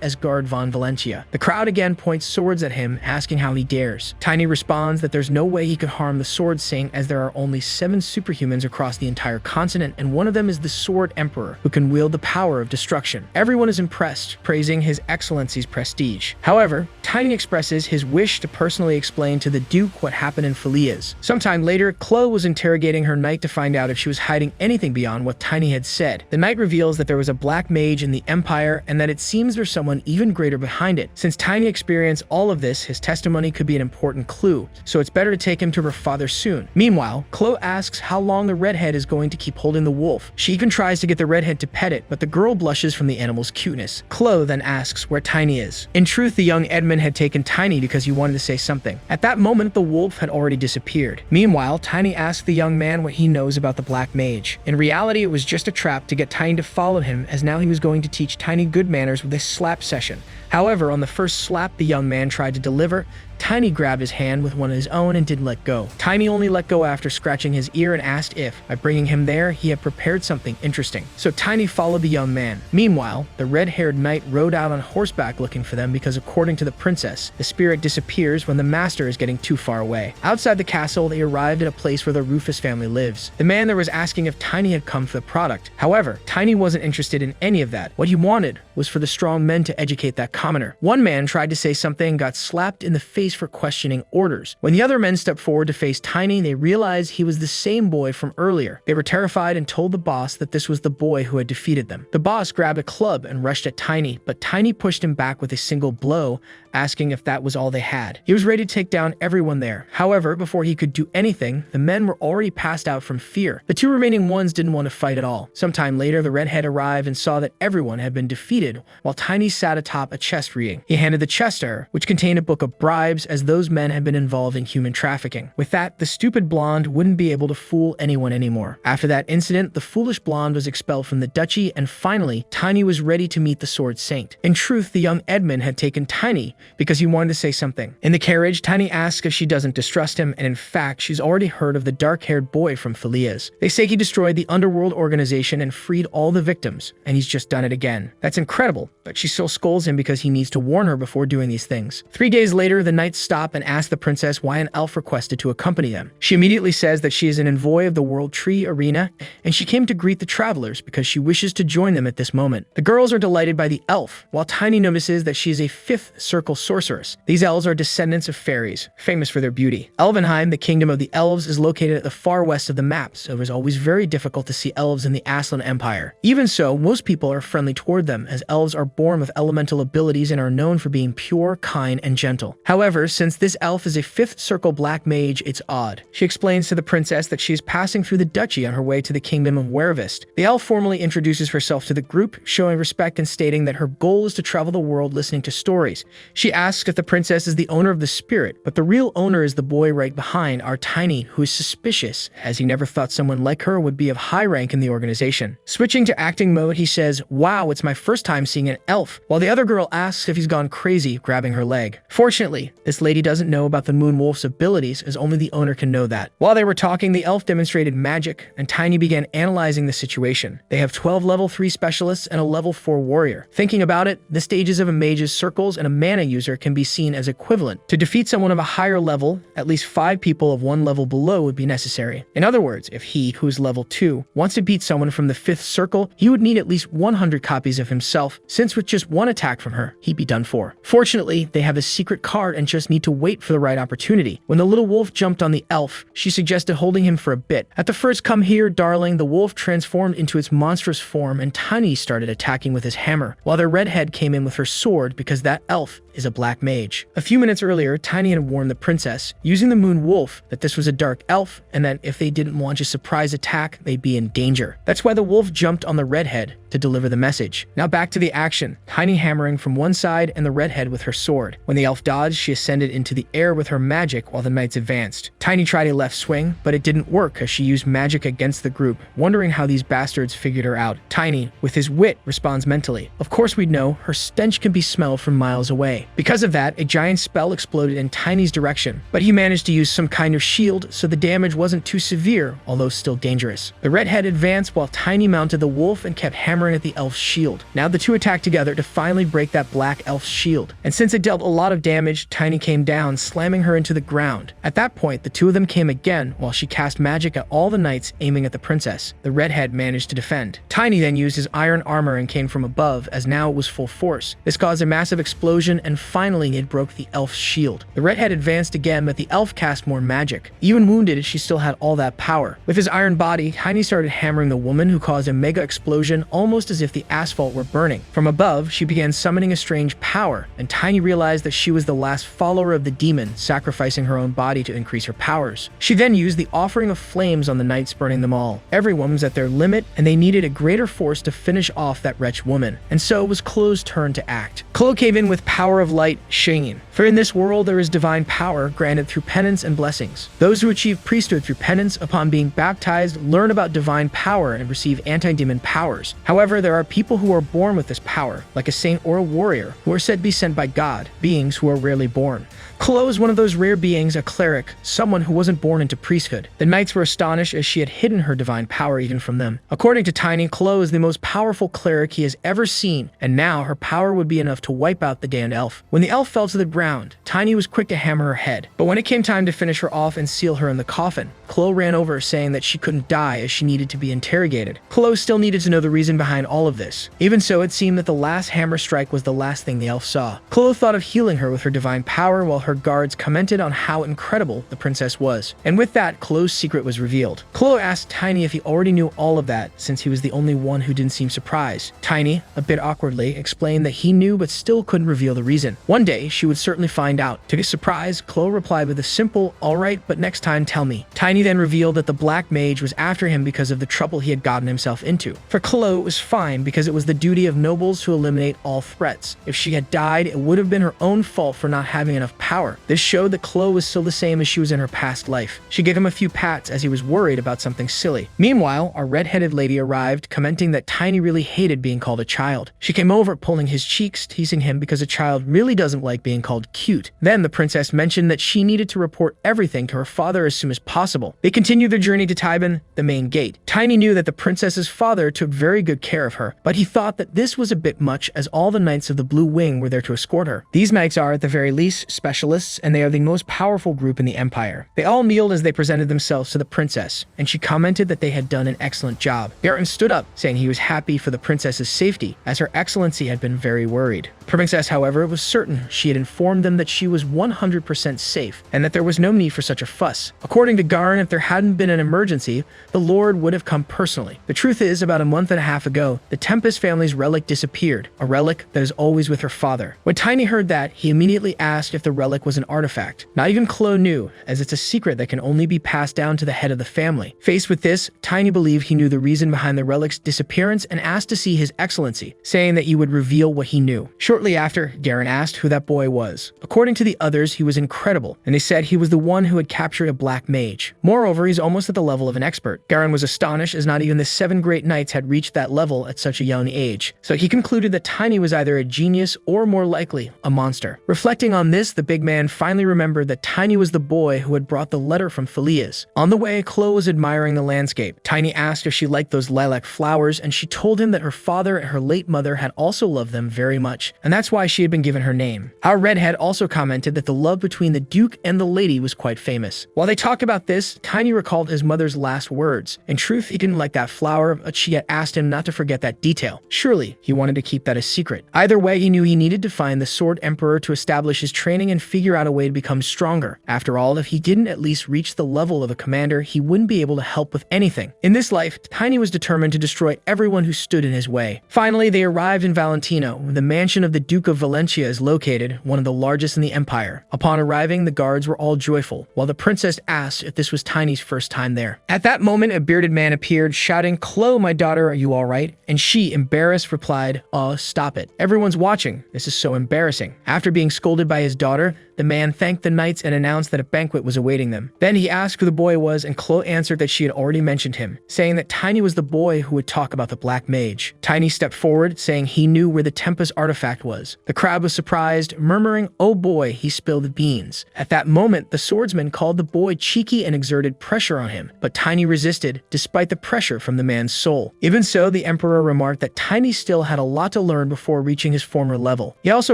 Asgard von Valencia. The crowd again points swords at him, asking how he dares. Tiny responds that there's no way he could harm the Sword Saint, as there are only 7 superhumans across the entire continent, and one of them is the Sword Emperor, who can wield the power of destruction. Everyone is impressed, praising His Excellency's prestige. However, Tiny expresses his wish to personally explain to the Duke what happened in Felia's. Sometime later, Chloe was interrogating her knight to find out if she was hiding anything beyond what Tiny had said. The knight reveals that there was a black mage in the Empire and that it seems there's someone even greater behind it. Since Tiny experienced all of this, his testimony could be an important clue, so it's better to take him to her father soon. Meanwhile, Chloe asks how long the redhead is going to keep holding the wolf. She even tries to get the redhead to pet it, but the girl blushes from the animal's cuteness. Chloe then asks where Tiny is. In truth, the young Edmund had taken Tiny because he wanted to say something. At that moment, the wolf had already disappeared. Meanwhile, Tiny asks the young man what he knows about the black mage. In reality, it was just a trap to get Tiny to follow him, as now he was going to teach Tiny good manners with a slap session. However, on the first slap the young man tried to deliver, Tiny grabbed his hand with one of his own and didn't let go. Tiny only let go after scratching his ear and asked if, by bringing him there, he had prepared something interesting. So Tiny followed the young man. Meanwhile, the red-haired knight rode out on horseback looking for them because, according to the princess, the spirit disappears when the master is getting too far away. Outside the castle, they arrived at a place where the Rufus family lives. The man there was asking if Tiny had come for the product. However, Tiny wasn't interested in any of that. What he wanted was for the strong men to educate that commoner. One man tried to say something and got slapped in the face for questioning orders. When the other men stepped forward to face Tiny, they realized he was the same boy from earlier. They were terrified and told the boss that this was the boy who had defeated them. The boss grabbed a club and rushed at Tiny, but Tiny pushed him back with a single blow, asking if that was all they had. He was ready to take down everyone there. However, before he could do anything, the men were already passed out from fear. The 2 remaining ones didn't want to fight at all. Sometime later, the redhead arrived and saw that everyone had been defeated, while Tiny sat atop a chest reading. He handed the chest to her, which contained a book of bribes lives as those men had been involved in human trafficking. With that, the stupid blonde wouldn't be able to fool anyone anymore. After that incident, the foolish blonde was expelled from the duchy, and finally, Tiny was ready to meet the Sword Saint. In truth, the young Edmund had taken Tiny because he wanted to say something. In the carriage, Tiny asks if she doesn't distrust him, and in fact, she's already heard of the dark-haired boy from Philias. They say he destroyed the underworld organization and freed all the victims, and he's just done it again. That's incredible, but she still scolds him because he needs to warn her before doing these things. 3 days later, the knights stop and ask the princess why an elf requested to accompany them. She immediately says that she is an envoy of the World Tree Arena, and she came to greet the travelers because she wishes to join them at this moment. The girls are delighted by the elf, while Tiny notices that she is a 5th circle sorceress. These elves are descendants of fairies, famous for their beauty. Elvenheim, the kingdom of the elves, is located at the far west of the map, so it was always very difficult to see elves in the Aslan Empire. Even so, most people are friendly toward them, as elves are born with elemental abilities and are known for being pure, kind, and gentle. However, since this elf is a 5th circle black mage, it's odd. She explains to the princess that she is passing through the duchy on her way to the kingdom of Werevist. The elf formally introduces herself to the group, showing respect and stating that her goal is to travel the world listening to stories. She asks if the princess is the owner of the spirit, but the real owner is the boy right behind, our Tiny, who is suspicious, as he never thought someone like her would be of high rank in the organization. Switching to acting mode, he says, "Wow, it's my first time seeing an elf," while the other girl asks if he's gone crazy, grabbing her leg. Fortunately, this lady doesn't know about the Moon Wolf's abilities, as only the owner can know that. While they were talking, the elf demonstrated magic, and Tiny began analyzing the situation. They have 12 level 3 specialists and a level 4 warrior. Thinking about it, the stages of a mage's circles and a mana user can be seen as equivalent. To defeat someone of a higher level, at least 5 people of 1 level below would be necessary. In other words, if he, who is level 2, wants to beat someone from the 5th circle, he would need at least 100 copies of himself, since with just one attack from her, he'd be done for. Fortunately, they have a secret card and just need to wait for the right opportunity. When the little wolf jumped on the elf, she suggested holding him for a bit. At the first "come here, darling," the wolf transformed into its monstrous form, and Tiny started attacking with his hammer, while the redhead came in with her sword because that elf is a black mage. A few minutes earlier, Tiny had warned the princess, using the moon wolf, that this was a dark elf, and that if they didn't launch a surprise attack, they'd be in danger. That's why the wolf jumped on the redhead to deliver the message. Now back to the action, Tiny hammering from one side and the redhead with her sword. When the elf dodged, she ascended into the air with her magic while the knights advanced. Tiny tried a left swing, but it didn't work as she used magic against the group, wondering how these bastards figured her out. Tiny, with his wit, responds mentally. Of course we'd know, her stench can be smelled from miles away. Because of that, a giant spell exploded in Tiny's direction, but he managed to use some kind of shield, so the damage wasn't too severe, although still dangerous. The redhead advanced while Tiny mounted the wolf and kept hammering at the elf's shield. Now the two attacked together to finally break that black elf's shield, and since it dealt a lot of damage, Tiny came down, slamming her into the ground. At that point, the two of them came again while she cast magic at all the knights, aiming at the princess. The redhead managed to defend. Tiny then used his iron armor and came from above, as now it was full force. This caused a massive explosion, and finally it broke the elf's shield. The redhead advanced again, but the elf cast more magic. Even wounded, she still had all that power. With his iron body, Tiny started hammering the woman, who caused a mega explosion, almost as if the asphalt were burning. From above, she began summoning a strange power, and Tiny realized that she was the last follower of the demon, sacrificing her own body to increase her powers. She then used the offering of flames on the knights, burning them all. Everyone was at their limit, and they needed a greater force to finish off that wretched woman. And so it was Chloe's turn to act. Chloe came in with power of light, Shounen. For in this world there is divine power granted through penance and blessings. Those who achieve priesthood through penance upon being baptized learn about divine power and receive anti-demon powers. However, there are people who are born with this power, like a saint or a warrior, who are said to be sent by God, beings who are rarely born. Chloe is one of those rare beings, a cleric, someone who wasn't born into priesthood. The knights were astonished as she had hidden her divine power even from them. According to Tiny, Chloe is the most powerful cleric he has ever seen, and now her power would be enough to wipe out the damned elf. When the elf fell to the ground, Tiny was quick to hammer her head. But when it came time to finish her off and seal her in the coffin, Chloe ran over, saying that she couldn't die as she needed to be interrogated. Chloe still needed to know the reason behind all of this. Even so, it seemed that the last hammer strike was the last thing the elf saw. Chloe thought of healing her with her divine power, while her guards commented on how incredible the princess was. And with that, Chloe's secret was revealed. Chloe asked Tiny if he already knew all of that, since he was the only one who didn't seem surprised. Tiny, a bit awkwardly, explained that he knew but still couldn't reveal the reason. One day, she would certainly find out. To his surprise, Chloe replied with a simple, "Alright, but next time tell me." Tiny then revealed that the black mage was after him because of the trouble he had gotten himself into. For Chloe, it was was fine because it was the duty of nobles to eliminate all threats. If she had died, it would have been her own fault for not having enough power. This showed that Chloe was still the same as she was in her past life. She gave him a few pats as he was worried about something silly. Meanwhile, our red-headed lady arrived, commenting that Tiny really hated being called a child. She came over pulling his cheeks, teasing him because a child really doesn't like being called cute. Then the princess mentioned that she needed to report everything to her father as soon as possible. They continued their journey to Taiban, the main gate. Tiny knew that the princess's father took very good care of her, but he thought that this was a bit much as all the Knights of the Blue Wing were there to escort her. These knights are, at the very least, specialists, and they are the most powerful group in the Empire. They all kneeled as they presented themselves to the princess, and she commented that they had done an excellent job. Baron stood up, saying he was happy for the princess's safety, as her excellency had been very worried. The princess, however, was certain she had informed them that she was 100% safe, and that there was no need for such a fuss. According to Garin, if there hadn't been an emergency, the Lord would have come personally. The truth is, about a month and a half ago, the Tempest family's relic disappeared, a relic that is always with her father. When Tiny heard that, he immediately asked if the relic was an artifact. Not even Chloe knew, as it's a secret that can only be passed down to the head of the family. Faced with this, Tiny believed he knew the reason behind the relic's disappearance and asked to see His Excellency, saying that he would reveal what he knew. Shortly after, Garin asked who that boy was. According to the others, he was incredible, and they said he was the one who had captured a black mage. Moreover, he's almost at the level of an expert. Garin was astonished as not even the 7 great knights had reached that level at such a young age, so he concluded that Tiny was either a genius or, more likely, a monster. Reflecting on this, the big man finally remembered that Tiny was the boy who had brought the letter from Philias. On the way, Chloe was admiring the landscape. Tiny asked if she liked those lilac flowers, and she told him that her father and her late mother had also loved them very much, and that's why she had been given her name. Our redhead also commented that the love between the Duke and the lady was quite famous. While they talked about this, Tiny recalled his mother's last words. In truth, he didn't like that flower, but she had asked him not to forget that detail. Surely, he wanted to keep that a secret. Either way, he knew he needed to find the Sword Emperor to establish his training and figure out a way to become stronger. After all, if he didn't at least reach the level of a commander, he wouldn't be able to help with anything. In this life, Tiny was determined to destroy everyone who stood in his way. Finally, they arrived in Valentino, where the mansion of the Duke of Valencia is located, one of the largest in the Empire. Upon arriving, the guards were all joyful, while the princess asked if this was Tiny's first time there. At that moment, a bearded man appeared, shouting, "Chloe, my daughter, are you all right?" And she, embarrassed, replied, "Oh, stop it. Everyone's watching. This is so embarrassing." After being scolded by his daughter, the man thanked the knights and announced that a banquet was awaiting them. Then he asked who the boy was, and Chloe answered that she had already mentioned him, saying that Tiny was the boy who would talk about the Black Mage. Tiny stepped forward, saying he knew where the Tempest artifact was. The crowd was surprised, murmuring, "Oh boy, he spilled the beans." At that moment, the swordsman called the boy cheeky and exerted pressure on him, but Tiny resisted, despite the pressure from the man's soul. Even so, the Emperor remarked that Tiny still had a lot to learn before reaching his former level. He also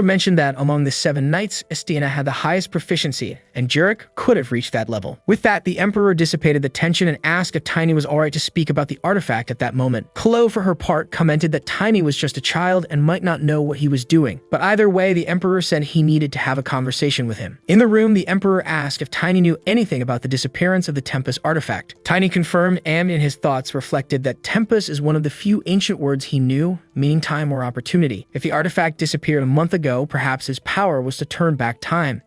mentioned that among the 7 knights, Estina had the highest proficiency, and Jurek could have reached that level. With that, the Emperor dissipated the tension and asked if Tiny was alright to speak about the artifact at that moment. Chloe, for her part, commented that Tiny was just a child and might not know what he was doing. But either way, the Emperor said he needed to have a conversation with him. In the room, the Emperor asked if Tiny knew anything about the disappearance of the Tempest artifact. Tiny confirmed and in his thoughts reflected that Tempest is one of the few ancient words he knew, meaning time or opportunity. If the artifact disappeared a month ago, perhaps his power was to turn back time.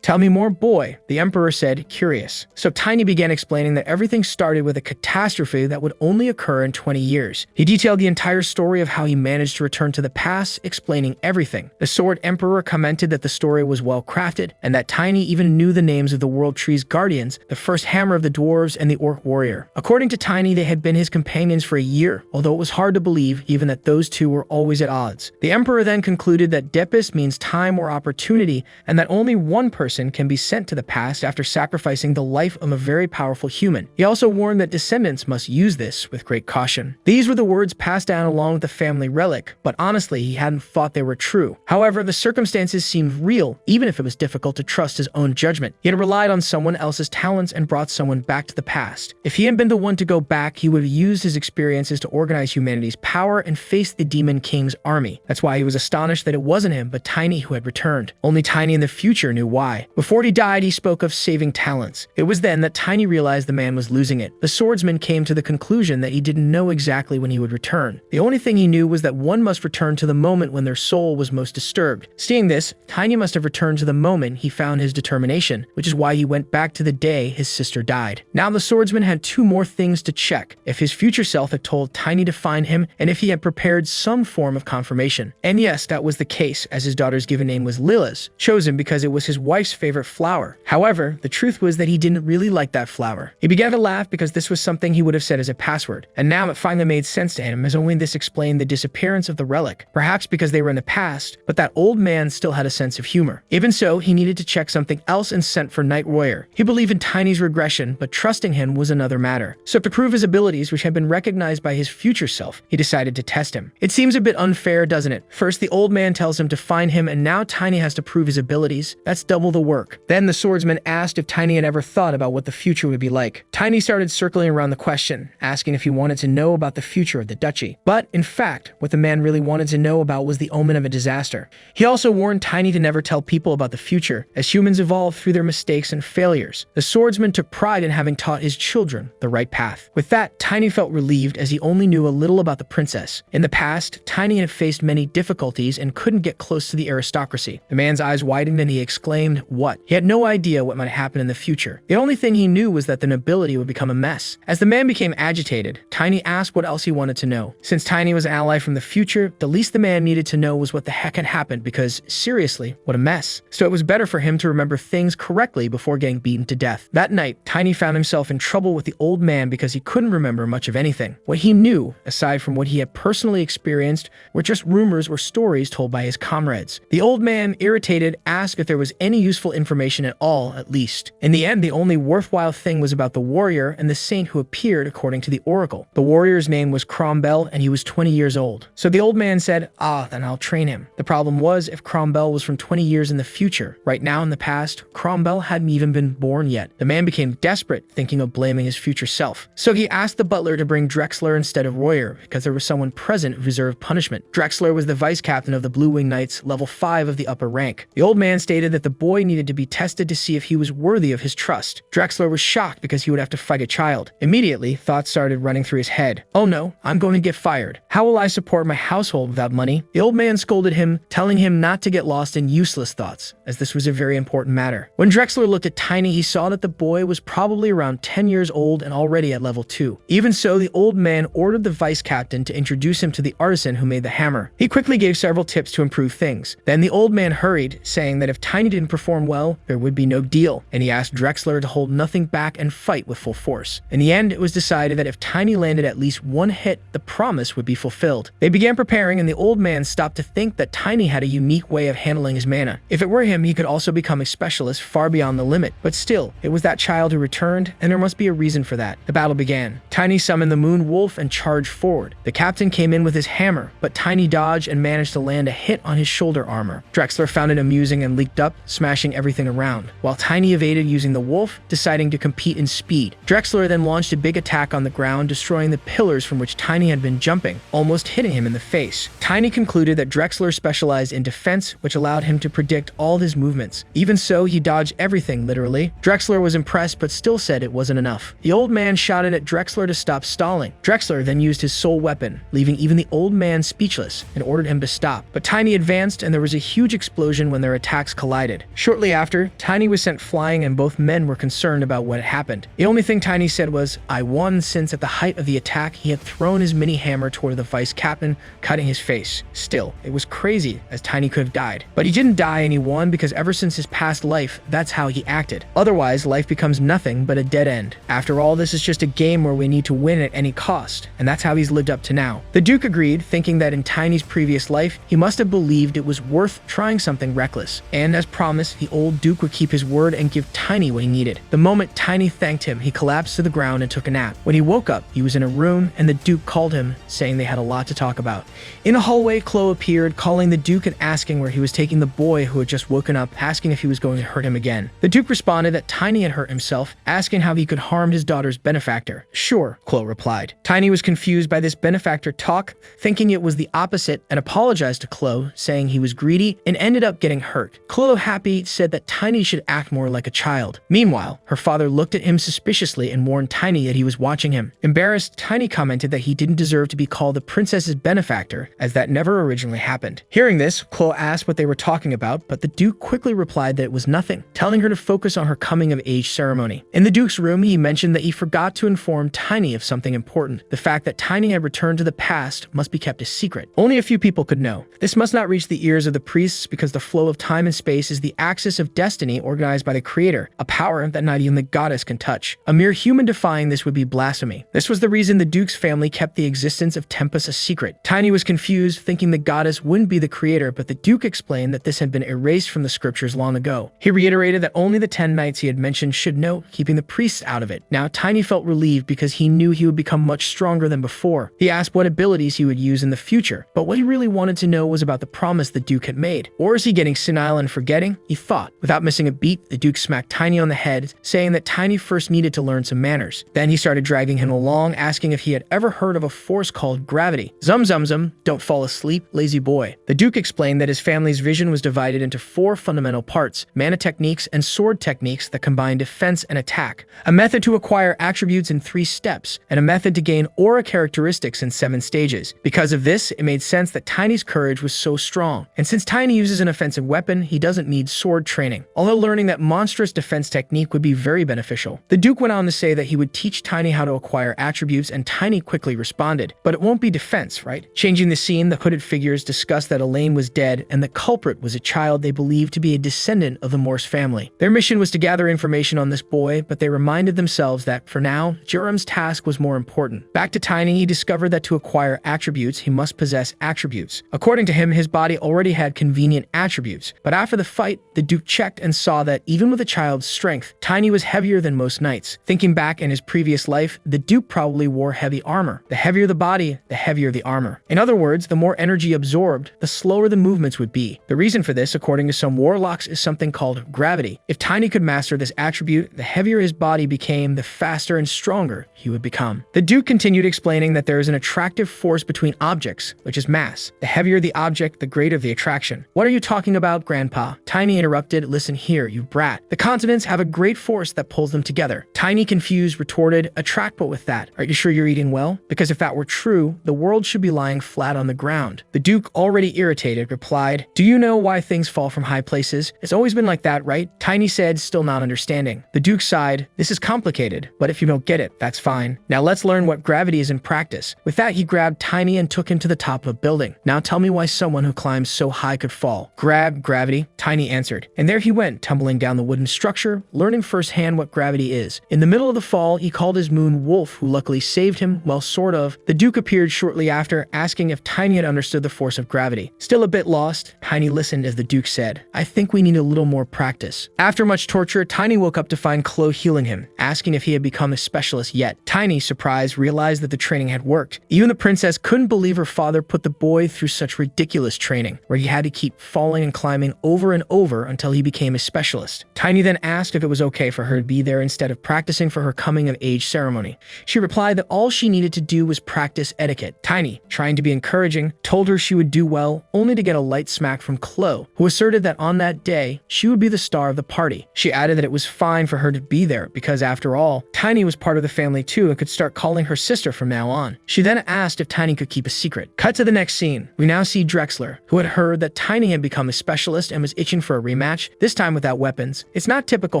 Tell me more, boy, the Emperor said, curious. So Tiny began explaining that everything started with a catastrophe that would only occur in 20 years. He detailed the entire story of how he managed to return to the past, explaining everything. The Sword Emperor commented that the story was well crafted, and that Tiny even knew the names of the World Tree's guardians, the first hammer of the dwarves, and the orc warrior. According to Tiny, they had been his companions for a year, although it was hard to believe even that those two were always at odds. The Emperor then concluded that Depis means time or opportunity, and that only one person can be sent to the past after sacrificing the life of a very powerful human. He also warned that descendants must use this with great caution. These were the words passed down along with the family relic, but honestly, he hadn't thought they were true. However, the circumstances seemed real, even if it was difficult to trust his own judgment. He had relied on someone else's talents and brought someone back to the past. If he had been the one to go back, he would have used his experiences to organize humanity's power and face the Demon King's army. That's why he was astonished that it wasn't him, but Tiny who had returned. Only Tiny in the future future knew why. Before he died, he spoke of saving talents. It was then that Tiny realized the man was losing it. The swordsman came to the conclusion that he didn't know exactly when he would return. The only thing he knew was that one must return to the moment when their soul was most disturbed. Seeing this, Tiny must have returned to the moment he found his determination, which is why he went back to the day his sister died. Now the swordsman had two more things to check: if his future self had told Tiny to find him, and if he had prepared some form of confirmation. And yes, that was the case, as his daughter's given name was Lilith, chosen because it was his wife's favorite flower. However, the truth was that he didn't really like that flower. He began to laugh because this was something he would have said as a password, and now it finally made sense to him, as only this explained the disappearance of the relic, perhaps because they were in the past, but that old man still had a sense of humor. Even so, he needed to check something else and sent for Knight Royer. He believed in Tiny's regression, but trusting him was another matter. So to prove his abilities, which had been recognized by his future self, he decided to test him. It seems a bit unfair, doesn't it? First, the old man tells him to find him, and now Tiny has to prove his abilities. That's double the work. Then the swordsman asked if Tiny had ever thought about what the future would be like. Tiny started circling around the question, asking if he wanted to know about the future of the duchy. But, in fact, what the man really wanted to know about was the omen of a disaster. He also warned Tiny to never tell people about the future, as humans evolve through their mistakes and failures. The swordsman took pride in having taught his children the right path. With that, Tiny felt relieved, as he only knew a little about the princess. In the past, Tiny had faced many difficulties and couldn't get close to the aristocracy. The man's eyes widened and he exclaimed, "What?" He had no idea what might happen in the future. The only thing he knew was that the nobility would become a mess. As the man became agitated, Tiny asked what else he wanted to know. Since Tiny was an ally from the future, the least the man needed to know was what the heck had happened, because, seriously, what a mess. So it was better for him to remember things correctly before getting beaten to death. That night, Tiny found himself in trouble with the old man because he couldn't remember much of anything. What he knew, aside from what he had personally experienced, were just rumors or stories told by his comrades. The old man, irritated, asked if there was any useful information at all, at least. In the end, the only worthwhile thing was about the warrior and the saint who appeared according to the oracle. The warrior's name was Crombell, and he was 20 years old. So the old man said, then I'll train him. The problem was, if Crombell was from 20 years in the future, right now in the past, Crombell hadn't even been born yet. The man became desperate, thinking of blaming his future self. So he asked the butler to bring Drexler instead of Royer, because there was someone present who deserved punishment. Drexler was the vice captain of the Blue Wing Knights, level 5 of the upper rank. The old man stated that the boy needed to be tested to see if he was worthy of his trust. Drexler was shocked because he would have to fight a child. Immediately, thoughts started running through his head. Oh no, I'm going to get fired. How will I support my household without money? The old man scolded him, telling him not to get lost in useless thoughts, as this was a very important matter. When Drexler looked at Tiny, he saw that the boy was probably around 10 years old and already at level 2. Even so, the old man ordered the vice captain to introduce him to the artisan who made the hammer. He quickly gave several tips to improve things. Then the old man hurried, saying that if Tiny didn't perform well, there would be no deal, and he asked Drexler to hold nothing back and fight with full force. In the end, it was decided that if Tiny landed at least one hit, the promise would be fulfilled. They began preparing, and the old man stopped to think that Tiny had a unique way of handling his mana. If it were him, he could also become a specialist far beyond the limit. But still, it was that child who returned, and there must be a reason for that. The battle began. Tiny summoned the Moon Wolf and charged forward. The captain came in with his hammer, but Tiny dodged and managed to land a hit on his shoulder armor. Drexler found it amusing and leaped up, smashing everything around, while Tiny evaded using the wolf, deciding to compete in speed. Drexler then launched a big attack on the ground, destroying the pillars from which Tiny had been jumping, almost hitting him in the face. Tiny concluded that Drexler specialized in defense, which allowed him to predict all his movements. Even so, he dodged everything, literally. Drexler was impressed, but still said it wasn't enough. The old man shouted at Drexler to stop stalling. Drexler then used his soul weapon, leaving even the old man speechless, and ordered him to stop. But Tiny advanced, and there was a huge explosion when their attacks collided. Shortly after, Tiny was sent flying, and both men were concerned about what had happened. The only thing Tiny said was, "I won," since at the height of the attack, he had thrown his mini hammer toward the vice captain, cutting his face. Still, it was crazy, as Tiny could have died. But he didn't die, and he won because ever since his past life, that's how he acted. Otherwise, life becomes nothing but a dead end. After all, this is just a game where we need to win at any cost, and that's how he's lived up to now. The Duke agreed, thinking that in Tiny's previous life, he must have believed it was worth trying something reckless. And as promised, the old Duke would keep his word and give Tiny what he needed. The moment Tiny thanked him, he collapsed to the ground and took a nap. When he woke up, he was in a room, and the Duke called him, saying they had a lot to talk about. In a hallway, Chloe appeared, calling the Duke and asking where he was taking the boy who had just woken up, asking if he was going to hurt him again. The Duke responded that Tiny had hurt himself, asking how he could harm his daughter's benefactor. Sure, Chloe replied. Tiny was confused by this benefactor talk, thinking it was the opposite, and apologized to Chloe, saying he was greedy and ended up getting hurt. Chloe fellow Happy said that Tiny should act more like a child. Meanwhile, her father looked at him suspiciously and warned Tiny that he was watching him. Embarrassed, Tiny commented that he didn't deserve to be called the princess's benefactor, as that never originally happened. Hearing this, Chloe asked what they were talking about, but the Duke quickly replied that it was nothing, telling her to focus on her coming-of-age ceremony. In the Duke's room, he mentioned that he forgot to inform Tiny of something important. The fact that Tiny had returned to the past must be kept a secret. Only a few people could know. This must not reach the ears of the priests because the flow of time and space is the axis of destiny organized by the Creator, a power that not even the goddess can touch. A mere human defying this would be blasphemy. This was the reason the Duke's family kept the existence of Tempest a secret. Tiny was confused, thinking the goddess wouldn't be the Creator, but the Duke explained that this had been erased from the scriptures long ago. He reiterated that only the 10 knights he had mentioned should know, keeping the priests out of it. Now Tiny felt relieved because he knew he would become much stronger than before. He asked what abilities he would use in the future, but what he really wanted to know was about the promise the Duke had made. Or is he getting senile and forgetting? He thought. Without missing a beat, the Duke smacked Tiny on the head, saying that Tiny first needed to learn some manners. Then he started dragging him along, asking if he had ever heard of a force called gravity. Zum zum zum, don't fall asleep, lazy boy. The Duke explained that his family's vision was divided into 4 fundamental parts: mana techniques and sword techniques that combine defense and attack, a method to acquire attributes in 3 steps, and a method to gain aura characteristics in 7 stages. Because of this, it made sense that Tiny's courage was so strong. And since Tiny uses an offensive weapon, he doesn't need sword training, although learning that monstrous defense technique would be very beneficial. The Duke went on to say that he would teach Tiny how to acquire attributes, and Tiny quickly responded, but it won't be defense, right? Changing the scene, the hooded figures discussed that Elaine was dead and the culprit was a child they believed to be a descendant of the Morse family. Their mission was to gather information on this boy, but they reminded themselves that, for now, Jerem's task was more important. Back to Tiny, he discovered that to acquire attributes, he must possess attributes. According to him, his body already had convenient attributes, but after the fight, the Duke checked and saw that even with a child's strength, Tiny was heavier than most knights. Thinking back in his previous life, the Duke probably wore heavy armor. The heavier the body, the heavier the armor. In other words, the more energy absorbed, the slower the movements would be. The reason for this, according to some warlocks, is something called gravity. If Tiny could master this attribute, the heavier his body became, the faster and stronger he would become. The Duke continued explaining that there is an attractive force between objects, which is mass. The heavier the object, the greater the attraction. What are you talking about, Grandpa? Tiny interrupted. Listen here, you brat. The continents have a great force that pulls them together. Tiny, confused, retorted, attract what with that? Are you sure you're eating well? Because if that were true, the world should be lying flat on the ground. The Duke, already irritated, replied, do you know why things fall from high places? It's always been like that, right? Tiny said, still not understanding. The Duke sighed, this is complicated, but if you don't get it, that's fine. Now let's learn what gravity is in practice. With that, he grabbed Tiny and took him to the top of a building. Now tell me why someone who climbs so high could fall. Gravity, Tiny answered. And there he went, tumbling down the wooden structure, learning firsthand what gravity is. In the middle of the fall, he called his moon Wolf, who luckily saved him, well, sort of. The Duke appeared shortly after, asking if Tiny had understood the force of gravity. Still a bit lost, Tiny listened as the Duke said, I think we need a little more practice. After much torture, Tiny woke up to find Chloe healing him, asking if he had become a specialist yet. Tiny, surprised, realized that the training had worked. Even the princess couldn't believe her father put the boy through such ridiculous training, where he had to keep falling and climbing over and over until he became a specialist. Tiny then asked if it was okay for her to be there instead of practicing for her coming-of-age ceremony. She replied that all she needed to do was practice etiquette. Tiny, trying to be encouraging, told her she would do well, only to get a light smack from Chloe, who asserted that on that day, she would be the star of the party. She added that it was fine for her to be there because, after all, Tiny was part of the family too and could start calling her sister from now on. She then asked if Tiny could keep a secret. Cut to the next scene. We now see Drexler, who had heard that Tiny had become a specialist and was itching for a rematch, this time without weapons. It's not typical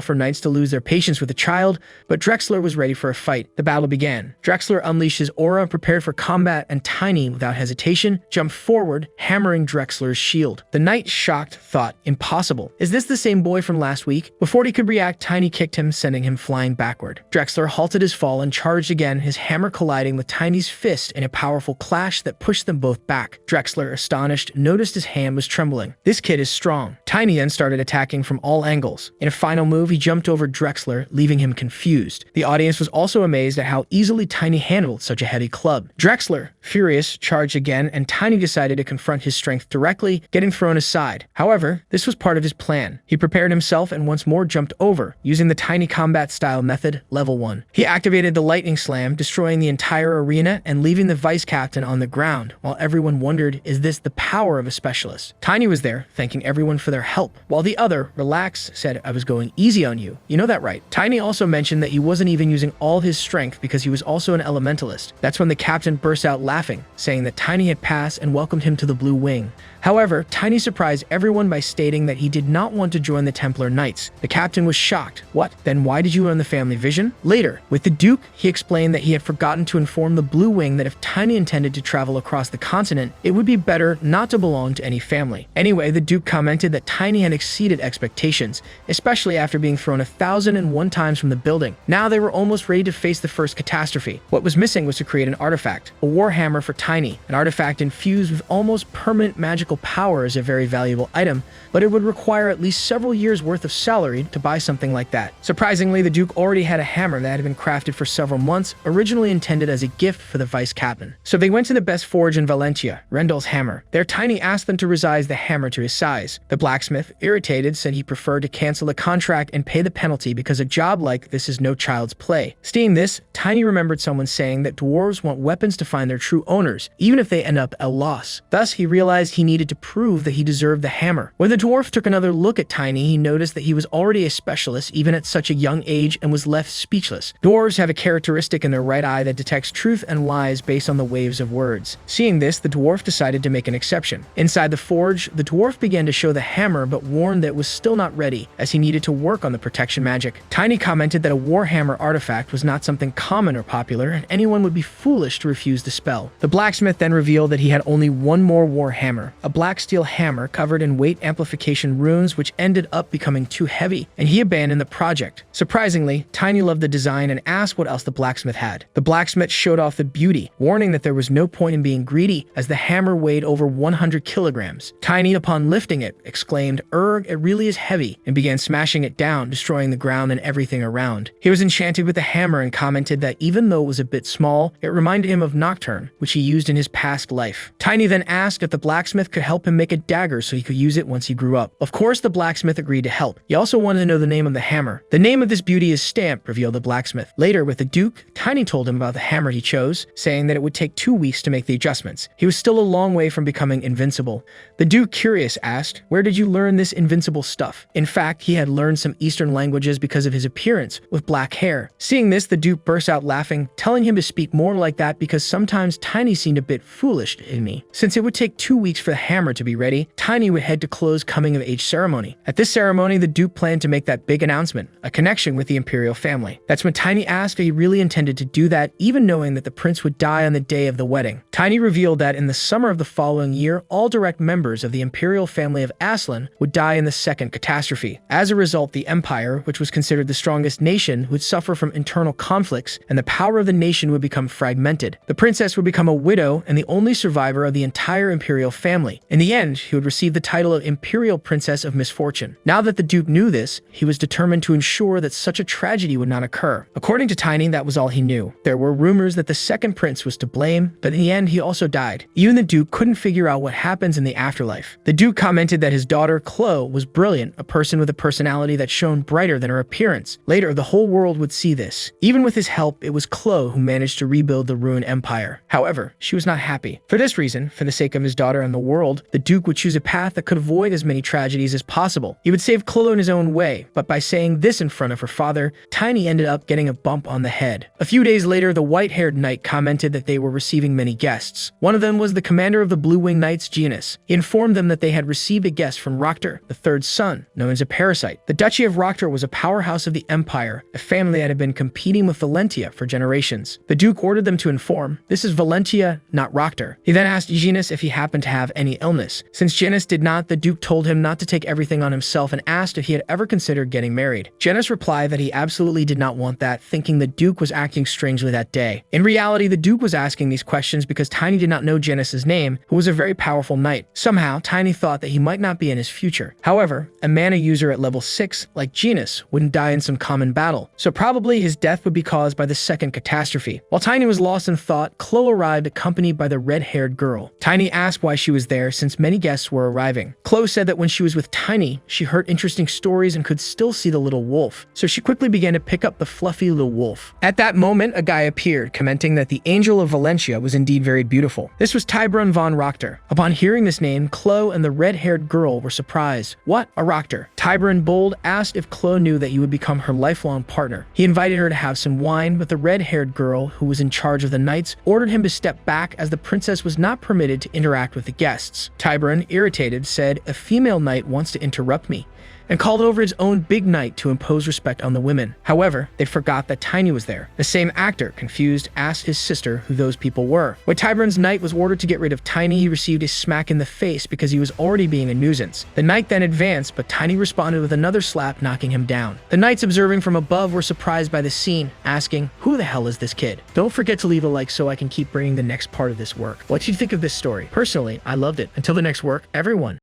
for knights to lose their patience with a child, but Drexler was ready for a fight. The battle began. Drexler unleashed his aura, prepared for combat, and Tiny, without hesitation, jumped forward, hammering Drexler's shield. The knight, shocked, thought, impossible. Is this the same boy from last week? Before he could react, Tiny kicked him, sending him flying backward. Drexler halted his fall and charged again, his hammer colliding with Tiny's fist in a powerful clash that pushed them both back. Drexler, astonished, noticed his hand was trembling. This kid is strong. Tiny then started attacking from all angles. In a final move, he jumped over Drexler, leaving him confused. The audience was also amazed at how easily Tiny handled such a heavy club. Drexler, furious, charged again, and Tiny decided to confront his strength directly, getting thrown aside. However, this was part of his plan. He prepared himself and once more jumped over, using the Tiny combat style method, level 1. He activated the lightning slam, destroying the entire arena and leaving the vice captain on the ground, while everyone wondered, is this the power of a specialist? Tiny was there, thanking everyone for their their help, while the other, Relax, said, I was going easy on you. You know that, right? Tiny also mentioned that he wasn't even using all his strength because he was also an elementalist. That's when the captain burst out laughing, saying that Tiny had passed and welcomed him to the Blue Wing. However, Tiny surprised everyone by stating that he did not want to join the Templar Knights. The captain was shocked. What? Then why did you earn the family vision? Later, with the Duke, he explained that he had forgotten to inform the Blue Wing that if Tiny intended to travel across the continent, it would be better not to belong to any family. Anyway, the Duke commented that Tiny had exceeded expectations, especially after being thrown 1,001 times from the building. Now they were almost ready to face the first catastrophe. What was missing was to create an artifact, a warhammer for Tiny. An artifact infused with almost permanent magical power is a very valuable item, but it would require at least several years worth of salary to buy something like that. Surprisingly, the Duke already had a hammer that had been crafted for several months, originally intended as a gift for the vice captain. So they went to the best forge in Valentia, Rendell's hammer. There, Tiny asked them to resize the hammer to his size. The blacksmith, irritated, said he preferred to cancel the contract and pay the penalty because a job like this is no child's play. Seeing this, Tiny remembered someone saying that dwarves want weapons to find their true owners, even if they end up at loss. Thus, he realized he needed to prove that he deserved the hammer. When the dwarf took another look at Tiny, he noticed that he was already a specialist even at such a young age and was left speechless. Dwarves have a characteristic in their right eye that detects truth and lies based on the waves of words. Seeing this, the dwarf decided to make an exception. Inside the forge, the dwarf began to show the hammer but warned that it was still not ready, as he needed to work on the protection magic. Tiny commented that a warhammer artifact was not something common or popular, and anyone would be foolish to refuse the spell. The blacksmith then revealed that he had only one more warhammer, a black steel hammer covered in weight amplification runes which ended up becoming too heavy, and he abandoned the project. Surprisingly, Tiny loved the design and asked what else the blacksmith had. The blacksmith showed off the beauty, warning that there was no point in being greedy as the hammer weighed over 100 kilograms. Tiny, upon lifting it, exclaimed, "Erg, it really is heavy," and began smashing it down, destroying the ground and everything around. He was enchanted with the hammer and commented that even though it was a bit small, it reminded him of Nocturne, which he used in his past life. Tiny then asked if the blacksmith could help him make a dagger so he could use it once he grew up. Of course, the blacksmith agreed to help. He also wanted to know the name of the hammer. The name of this beauty is Stamp, revealed the blacksmith. Later, with the Duke, Tiny told him about the hammer he chose, saying that it would take 2 weeks to make the adjustments. He was still a long way from becoming invincible. The Duke, curious, asked, "Where did you learn this invincible stuff?" In fact, he had learned some Eastern languages because of his appearance, with black hair. Seeing this, the Duke burst out laughing, telling him to speak more like that because sometimes Tiny seemed a bit foolish to me. Since it would take 2 weeks for the hammer to be ready, Tiny would head to Chloe's coming-of-age ceremony. At this ceremony, the Duke planned to make that big announcement, a connection with the imperial family. That's when Tiny asked if he really intended to do that, even knowing that the prince would die on the day of the wedding. Tiny revealed that in the summer of the following year, all direct members of the imperial family of Aslan would die in the second catastrophe. As a result, the empire, which was considered the strongest nation, would suffer from internal conflicts, and the power of the nation would become fragmented. The princess would become a widow and the only survivor of the entire imperial family. In the end, he would receive the title of Imperial Princess of Misfortune. Now that the Duke knew this, he was determined to ensure that such a tragedy would not occur. According to Tiny, that was all he knew. There were rumors that the second prince was to blame, but in the end, he also died. Even the Duke couldn't figure out what happens in the afterlife. The Duke commented that his daughter, Chloe, was brilliant, a person with a personality that shone brighter than her appearance. Later, the whole world would see this. Even with his help, it was Chloe who managed to rebuild the ruined empire. However, she was not happy. For this reason, for the sake of his daughter and the world, the Duke would choose a path that could avoid as many tragedies as possible. He would save Chloe in his own way, but by saying this in front of her father, Tiny ended up getting a bump on the head. A few days later, the white-haired knight commented that they were receiving many guests. One of them was the commander of the Blue Wing Knights, Genus. He informed them that they had received a guest from Roctor, the third son, known as a parasite. The Duchy of Roctor was a powerhouse of the empire, a family that had been competing with Valentia for generations. The Duke ordered them to inform, "This is Valentia, not Roctor." He then asked Genus if he happened to have any illness. Since Genus did not, the Duke told him not to take everything on himself and asked if he had ever considered getting married. Genus replied that he absolutely did not want that, thinking the Duke was acting strangely that day. In reality, the Duke was asking these questions because Tiny did not know Genus's name, who was a very powerful knight. Somehow, Tiny thought that he might not be in his future. However, a mana user at level 6, like Genus, wouldn't die in some common battle, so probably his death would be caused by the second catastrophe. While Tiny was lost in thought, Chloe arrived accompanied by the red-haired girl. Tiny asked why she was there since many guests were arriving. Chloe said that when she was with Tiny, she heard interesting stories and could still see the little wolf, so she quickly began to pick up the fluffy little wolf. At that moment, a guy appeared, commenting that the Angel of Valentia was indeed very beautiful. This was Tybron von Roctor. Upon hearing this name, Chloe and the red-haired girl were were surprised. What? A Rockter. Tiberon Bold asked if Chloe knew that he would become her lifelong partner. He invited her to have some wine, but the red-haired girl, who was in charge of the knights, ordered him to step back as the princess was not permitted to interact with the guests. Tiberon, irritated, said, "A female knight wants to interrupt me," and called over his own big knight to impose respect on the women. However, they forgot that Tiny was there. The same actor, confused, asked his sister who those people were. When Tiberon's knight was ordered to get rid of Tiny, he received a smack in the face because he was already being a nuisance. The knight then advanced, but Tiny responded with another slap, knocking him down. The knights observing from above were surprised by the scene, asking, "Who the hell is this kid?" Don't forget to leave a like so I can keep bringing the next part of this work. What do you think of this story? Personally, I loved it. Until the next work, everyone.